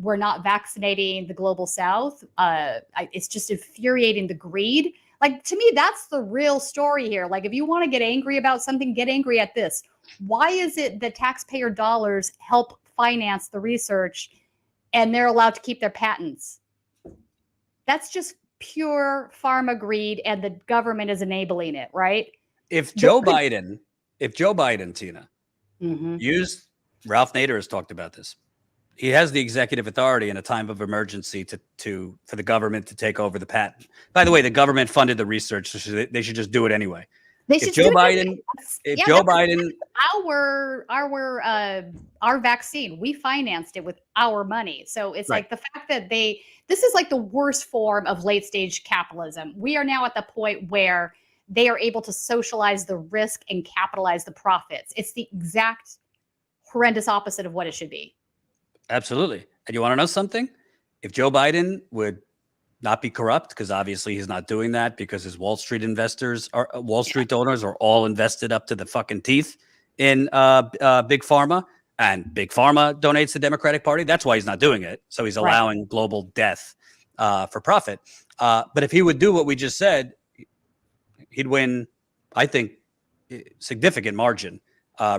we're not vaccinating the global South. It's just infuriating, the greed. Like, to me, that's the real story here. Like, if you want to get angry about something, get angry at this. Why is it that taxpayer dollars help finance the research and they're allowed to keep their patents? That's just pure pharma greed, and the government is enabling it, right? If Joe Biden, Tina, used, Ralph Nader has talked about this. He has the executive authority in a time of emergency for the government to take over the patent. By the way, the government funded the research, so they should just do it anyway. They If should Joe do it. Biden, if Joe Biden, our vaccine, we financed it with our money. So it's Right. like the fact that this is like the worst form of late stage capitalism. We are now at the point where they are able to socialize the risk and capitalize the profits. It's the exact horrendous opposite of what it should be. absolutely. And you want to know something? If Joe Biden would not be corrupt, because obviously he's not doing that because his Wall Street owners are all invested up to the fucking teeth in big pharma, and big pharma donates to the Democratic Party. That's why he's not doing it. So he's allowing global death for profit. But if he would do what we just said, he'd win, I think, significant margin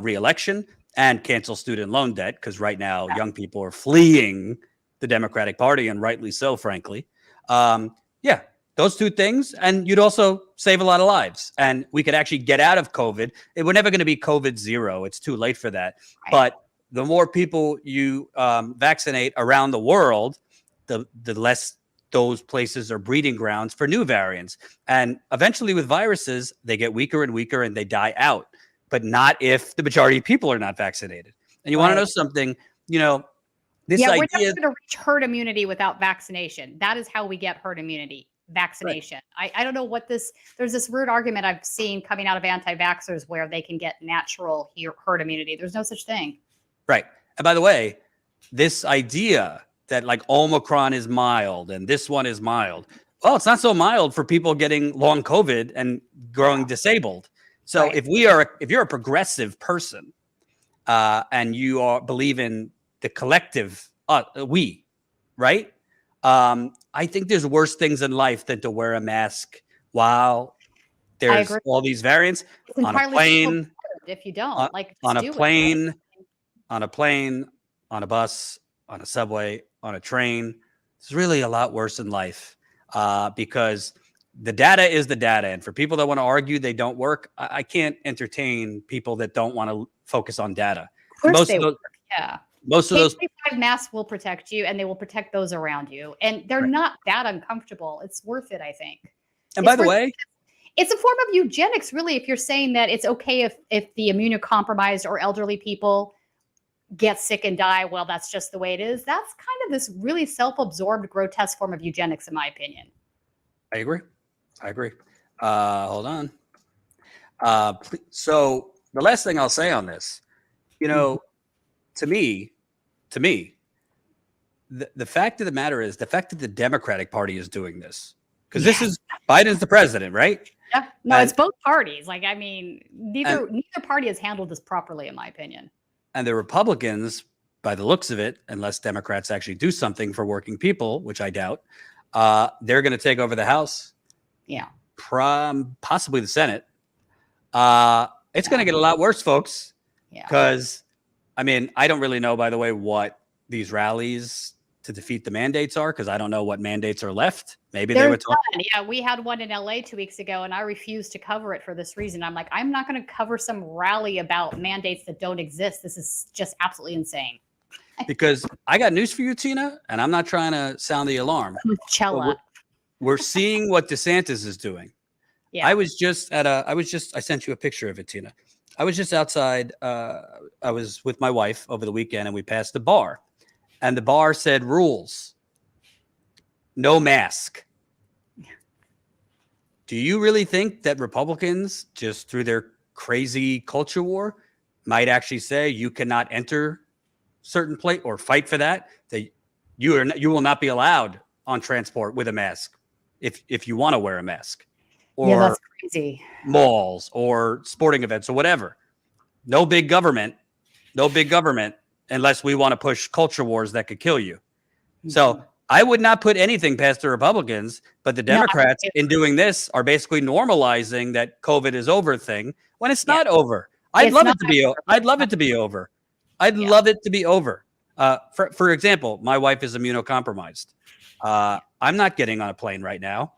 re-election and cancel student loan debt, because right now young people are fleeing the Democratic Party, and rightly so, frankly. Yeah, those two things. And you'd also save a lot of lives, and we could actually get out of COVID. We're never going to be COVID zero. It's too late for that. Right. But the more people you vaccinate around the world, the less those places are breeding grounds for new variants. And eventually with viruses, they get weaker and weaker and they die out, but not if the majority of people are not vaccinated. And you want to know something, this idea, we're never going to reach herd immunity without vaccination. That is how we get herd immunity, vaccination. Right. I don't know what there's this weird argument I've seen coming out of anti-vaxxers where they can get natural herd immunity. There's no such thing. Right. And by the way, this idea that like Omicron is mild and this one is mild. Well, it's not so mild for people getting long COVID and growing disabled. So if you're a progressive person and you believe in the collective, we, right? I think there's worse things in life than to wear a mask while there's all these variants on a plane. If you don't on a plane, on a bus, on a subway, on a train, it's really a lot worse in life because the data is the data. And for people that want to argue they don't work, I can't entertain people that don't want to focus on data. Of course they work. Yeah. Most of those masks will protect you, and they will protect those around you. And they're not that uncomfortable. It's worth it, I think. And by the way, it's a form of eugenics, really, if you're saying that it's okay if the immunocompromised or elderly people get sick and die. Well, that's just the way it is. That's kind of this really self-absorbed, grotesque form of eugenics, in my opinion. I agree. Hold on. So the last thing I'll say on this, to me, the fact of the matter is the fact that the Democratic Party is doing this, because this is Biden's the president, right? Yeah. No, it's both parties. Like, I mean, neither party has handled this properly, in my opinion. And the Republicans, by the looks of it, unless Democrats actually do something for working people, which I doubt, they're going to take over the House. Yeah. Possibly the Senate. It's going to get a lot worse, folks. Yeah. Because, I mean, I don't really know, by the way, what these rallies to defeat the mandates are, because I don't know what mandates are left. Maybe they were talking. Yeah, we had one in LA 2 weeks ago, and I refused to cover it for this reason. I'm like, I'm not going to cover some rally about mandates that don't exist. This is just absolutely insane. Because I got news for you, Tina, and I'm not trying to sound the alarm. We're seeing what DeSantis is doing. Yeah. I sent you a picture of it, Tina. I was just outside. I was with my wife over the weekend, and we passed the bar. And the bar said rules. No mask. Do you really think that Republicans, just through their crazy culture war, might actually say you cannot enter certain place or fight for that you will not be allowed on transport with a mask if you want to wear a mask, or that's crazy. Malls or sporting events or whatever? No big government unless we want to push culture wars that could kill you. Mm-hmm. So I would not put anything past the Republicans, but the Democrats in doing this are basically normalizing that COVID is over thing when it's not over. I'd love it to be over. For example, my wife is immunocompromised. I'm not getting on a plane right now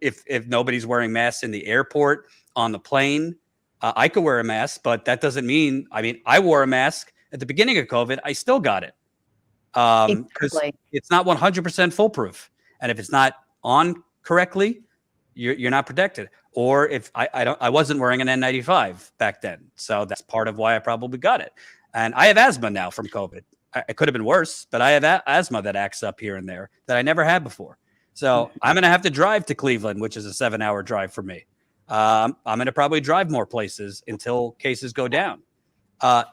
if nobody's wearing masks in the airport, on the plane. I could wear a mask, but that doesn't mean, I wore a mask at the beginning of COVID. I still got it. Because it's not 100% foolproof. And if it's not on correctly, you're not protected. or if I wasn't wearing an N95 back then. So that's part of why I probably got it. And I have asthma now from COVID. It could have been worse, but I have asthma that acts up here and there that I never had before. So I'm going to have to drive to Cleveland, which is a 7-hour drive for me. I'm going to probably drive more places until cases go down.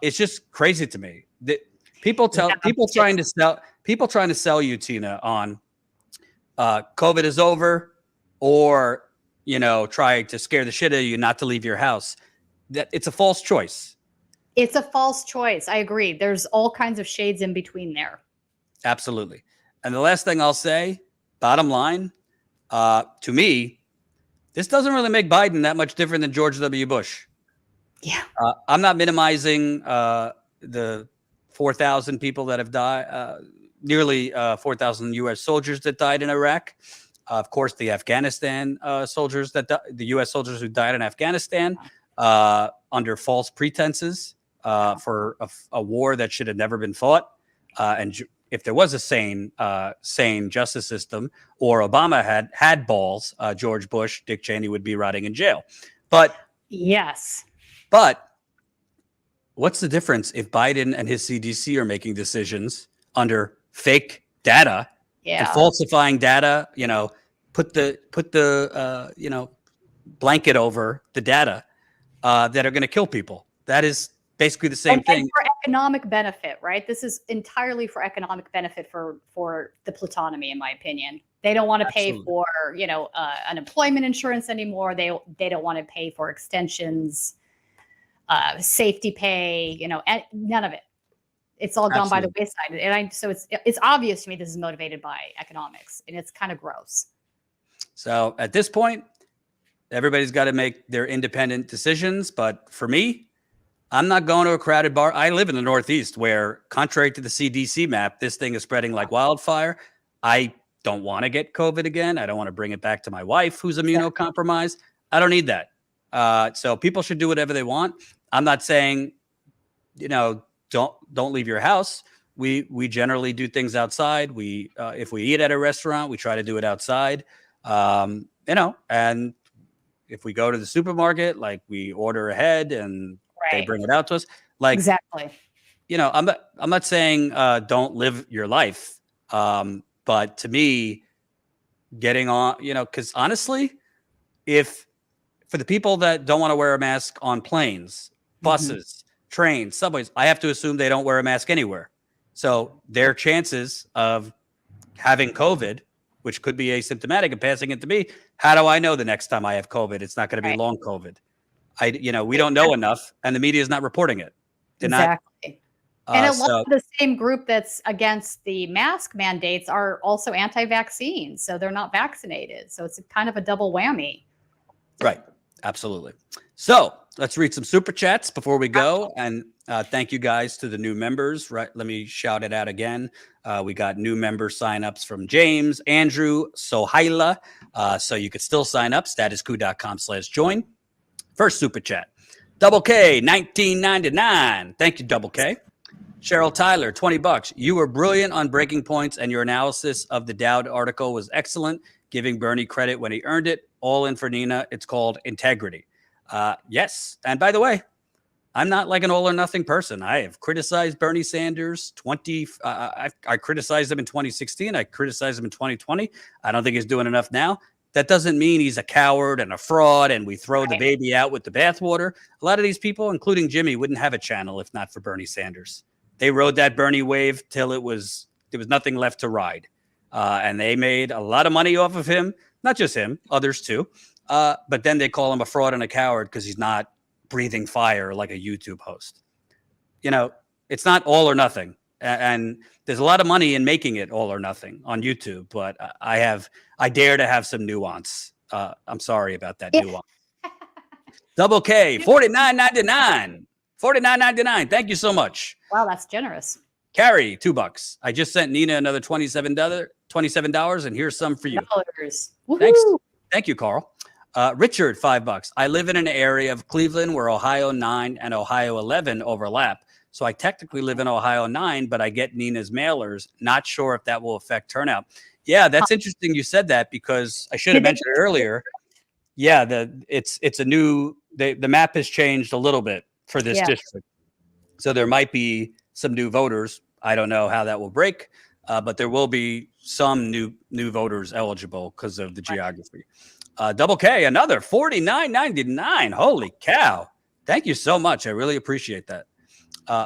It's just crazy to me that people trying to sell you, Tina, on COVID is over, or try to scare the shit out of you not to leave your house. That it's a false choice. It's a false choice. I agree. There's all kinds of shades in between there. Absolutely. And the last thing I'll say, bottom line, to me, this doesn't really make Biden that much different than George W. Bush. Yeah. I'm not minimizing the 4,000 people that have died, nearly 4,000 U.S. soldiers that died in Iraq. Of course, the Afghanistan soldiers the U.S. soldiers who died in Afghanistan under false pretenses for a war that should have never been fought. And if there was a sane justice system, or Obama had balls, George Bush, Dick Cheney would be rotting in jail. But yes. But what's the difference if Biden and his CDC are making decisions under fake data and falsifying data? Put the blanket over the data that are going to kill people. That is basically the same thing. And for economic benefit, right? This is entirely for economic benefit for the plutonomy, in my opinion. They don't want to pay for unemployment insurance anymore. They don't want to pay for extensions. Safety pay, and none of it. It's all gone by the wayside. And so it's obvious to me this is motivated by economics, and it's kind of gross. So at this point, everybody's got to make their independent decisions. But for me, I'm not going to a crowded bar. I live in the Northeast where, contrary to the CDC map, this thing is spreading like wildfire. I don't want to get COVID again. I don't want to bring it back to my wife, who's immunocompromised. I don't need that. So people should do whatever they want. I'm not saying, don't leave your house. We generally do things outside. If we eat at a restaurant, we try to do it outside. And if we go to the supermarket, like, we order ahead and they bring it out to us. Like, exactly. I'm not saying don't live your life. But to me, getting on, because honestly, for the people that don't want to wear a mask on planes, buses, trains, subways, I have to assume they don't wear a mask anywhere. So their chances of having COVID, which could be asymptomatic, and passing it to me, how do I know the next time I have COVID, it's not going to be long COVID? We don't know enough, and the media is not reporting it. Exactly. And a lot of the same group that's against the mask mandates are also anti-vaccine. So they're not vaccinated. So it's kind of a double whammy. Right. Absolutely. So let's read some super chats before we go. And thank you guys to the new members. Right. Let me shout it out again. We got new member signups from James, Andrew, Sohaila. So you could still sign up, statuscoup.com/join. First super chat. Double K, 1999. Thank you, Double K. Cheryl Tyler, $20. You were brilliant on breaking points, and your analysis of the Dowd article was excellent, giving Bernie credit when he earned it. All in for Nina. It's called integrity. Yes. And by the way, I'm not like an all or nothing person. I have criticized Bernie Sanders I criticized him in 2016. I criticized him in 2020. I don't think he's doing enough now. That doesn't mean he's a coward and a fraud and we throw the baby out with the bathwater. A lot of these people, including Jimmy, wouldn't have a channel if not for Bernie Sanders. They rode that Bernie wave till there was nothing left to ride. And they made a lot of money off of him. Not just him, others too. But then they call him a fraud and a coward because he's not breathing fire like a YouTube host. It's not all or nothing. And there's a lot of money in making it all or nothing on YouTube. But I dare to have some nuance. I'm sorry about that nuance. Double K, $49.99. $49.99. Thank you so much. Wow, that's generous. Carrie, $2. I just sent Nina another $27, and here's some for you. Thanks. Thank you, Carl. Richard, $5. I live in an area of Cleveland where Ohio 9 and Ohio 11 overlap. So I technically live in Ohio 9, but I get Nina's mailers. Not sure if that will affect turnout. Yeah, that's interesting you said that, because I should have mentioned it earlier. Yeah, it's a new the map has changed a little bit for this district, so there might be some new voters. I don't know how that will break, but there will be some new voters eligible because of the geography. Double K, another $49.99. Holy cow! Thank you so much. I really appreciate that.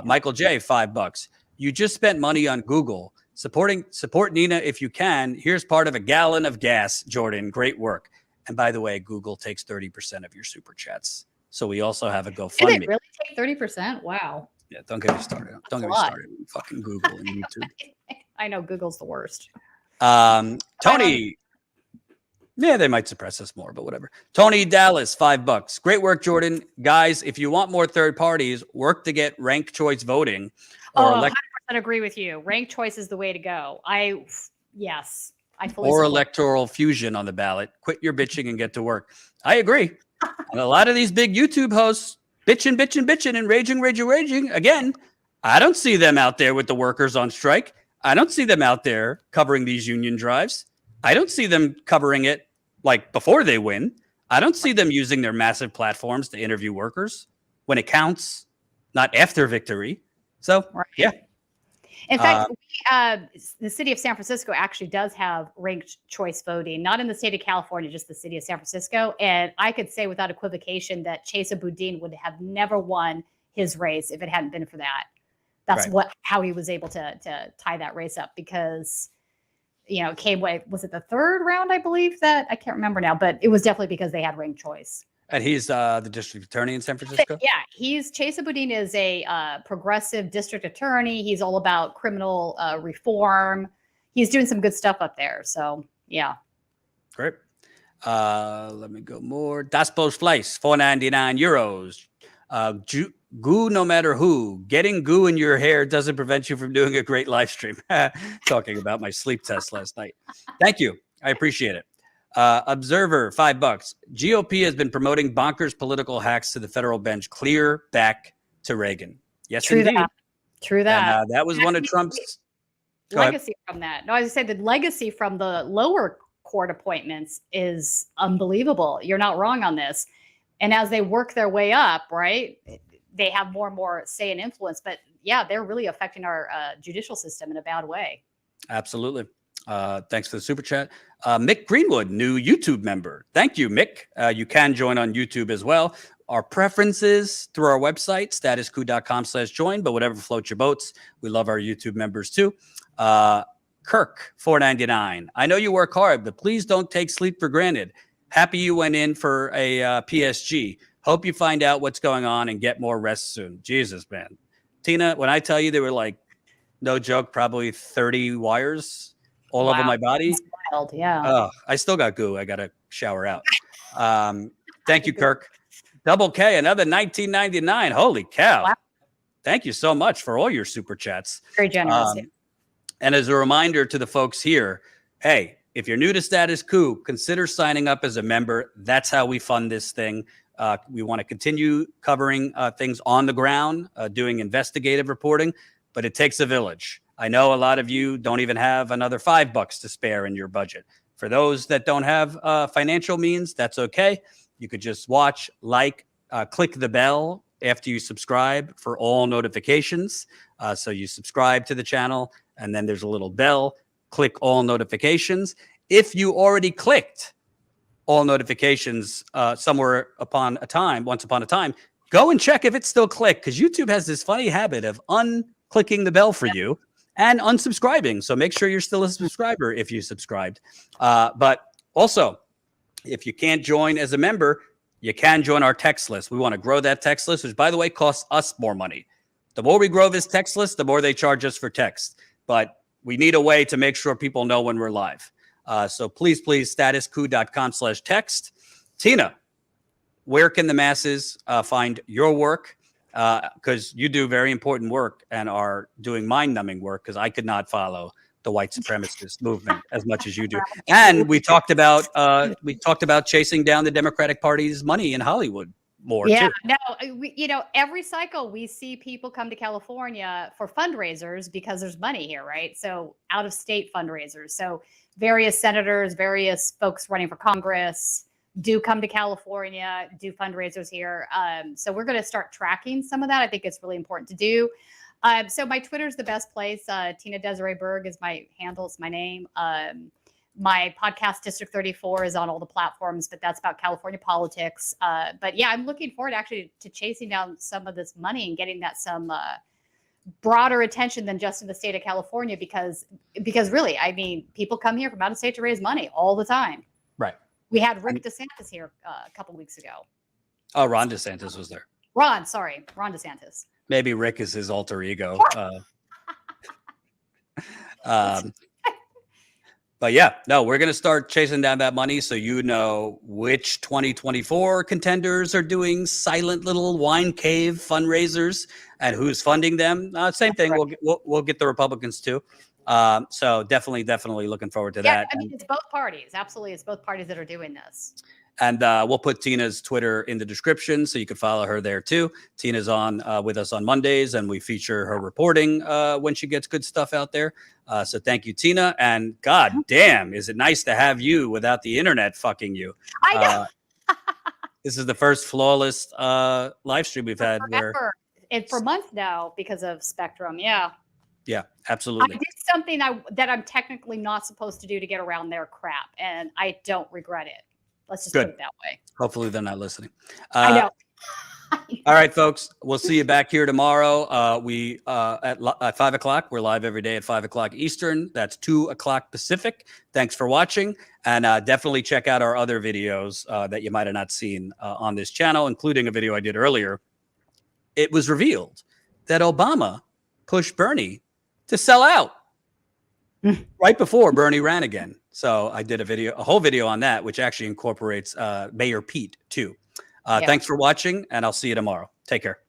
Michael J, $5. You just spent money on Google. Support Nina if you can. Here's part of a gallon of gas, Jordan. Great work. And by the way, Google takes 30% of your super chats. So we also have a GoFundMe. Do they really take 30%? Wow. Yeah, don't get me started. Don't get me started. Fucking Google and YouTube. I know Google's the worst. Tony. Yeah, they might suppress us more, but whatever. Tony Dallas, $5. Great work, Jordan. Guys, if you want more third parties, work to get ranked choice voting. Or 100% agree with you. Ranked choice is the way to go. Yes. I fully support. Electoral fusion on the ballot. Quit your bitching and get to work. I agree. And a lot of these big YouTube hosts bitching and raging. Again, I don't see them out there with the workers on strike. I don't see them out there covering these union drives. I don't see them covering it like before they win. I don't see them using their massive platforms to interview workers when it counts, not after victory. So, yeah. In fact, the city of San Francisco actually does have ranked choice voting, not in the state of California, just the city of San Francisco. And I could say without equivocation that Chesa Boudin would have never won his race if it hadn't been for that. That's how he was able to tie that race up, because, it came, was it the third round, I believe, that I can't remember now, but it was definitely because they had ranked choice. And he's the district attorney in San Francisco? Yeah, Chesa Boudin is a progressive district attorney. He's all about criminal reform. He's doing some good stuff up there. So, yeah. Great. Let me go more. Das Bo's Fleiss, €4.99. Goo no matter who. Getting goo in your hair doesn't prevent you from doing a great live stream. Talking about my sleep test last night. Thank you. I appreciate it. Observer, $5. GOP has been promoting bonkers political hacks to the federal bench. Clear back to Reagan. Yes, True indeed. True that. And, that was one of Trump's legacy from that. No, I was going to say the legacy from the lower court appointments is unbelievable. You're not wrong on this. And as they work their way up, right, they have more and more say and influence. But yeah, they're really affecting our judicial system in a bad way. Absolutely. Thanks for the super chat. Mick Greenwood, new YouTube member. Thank you, Mick. You can join on YouTube as well. Our preferences through our website, statuscoup.com/join, but whatever floats your boats. We love our YouTube members too. Kirk, $4.99. I know you work hard, but please don't take sleep for granted. Happy you went in for a PSG. Hope you find out what's going on and get more rest soon. Jesus, man. Tina, when I tell you there were like, no joke, probably 30 wires all over my body. That's wild, yeah. Oh, I still got goo. I got to shower out. Thank you, Kirk. Double K, another $19.99. Holy cow. Wow. Thank you so much for all your super chats. Very generous. And as a reminder to the folks here, hey, if you're new to Status Coup, consider signing up as a member. That's how we fund this thing. We want to continue covering things on the ground, doing investigative reporting, but it takes a village. I know a lot of you don't even have another $5 to spare in your budget. For those that don't have financial means, that's okay. You could just watch, click the bell after you subscribe for all notifications. So you subscribe to the channel, and then there's a little bell. Click all notifications. If you already clicked all notifications once upon a time, go and check if it's still clicked, because YouTube has this funny habit of unclicking the bell for you and unsubscribing. So make sure you're still a subscriber if you subscribed. But also, if you can't join as a member, you can join our text list. We want to grow that text list, which, by the way, costs us more money. The more we grow this text list, the more they charge us for text. But we need a way to make sure people know when we're live. So please, statuscoup.com/text. Tina, where can the masses find your work? Because you do very important work and are doing mind-numbing work, because I could not follow the white supremacist movement as much as you do. And we talked about chasing down the Democratic Party's money in Hollywood more too. No, every cycle we see people come to California for fundraisers because there's money here, right? So out-of-state fundraisers. So various senators, various folks running for Congress do come to California, do fundraisers here. So we're going to start tracking some of that. I think it's really important to do. So my Twitter is the best place. Tina Desiree Berg is my handle, it's my name. My podcast, District 34, is on all the platforms, but that's about California politics. But yeah, I'm looking forward actually to chasing down some of this money and getting that some broader attention than just in the state of California, because really, I mean, people come here from out of state to raise money all the time. Right. We had Rick DeSantis here a couple weeks ago. Oh, Ron DeSantis was there. Ron DeSantis. Maybe Rick is his alter ego. But yeah, no, we're going to start chasing down that money so you know which 2024 contenders are doing silent little wine cave fundraisers and who's funding them. Same thing. We'll get the Republicans too. So definitely looking forward to that. I mean, it's both parties. Absolutely. It's both parties that are doing this. And we'll put Tina's Twitter in the description so you can follow her there too. Tina's on with us on Mondays, and we feature her reporting when she gets good stuff out there. So thank you, Tina. And God damn, is it nice to have you without the internet fucking you. I know. This is the first flawless live stream we've had. And for months now because of Spectrum. Yeah. Yeah, absolutely. I did something that I'm technically not supposed to do to get around their crap, and I don't regret it. Let's just put it that way. Hopefully they're not listening. I know. All right, folks. We'll see you back here tomorrow. We at 5 o'clock. We're live every day at 5 o'clock Eastern. That's 2 o'clock Pacific. Thanks for watching. And definitely check out our other videos that you might have not seen on this channel, including a video I did earlier. It was revealed that Obama pushed Bernie to sell out right before Bernie ran again. So I did a whole video on that, which actually incorporates Mayor Pete too. Thanks for watching, and I'll see you tomorrow. Take care.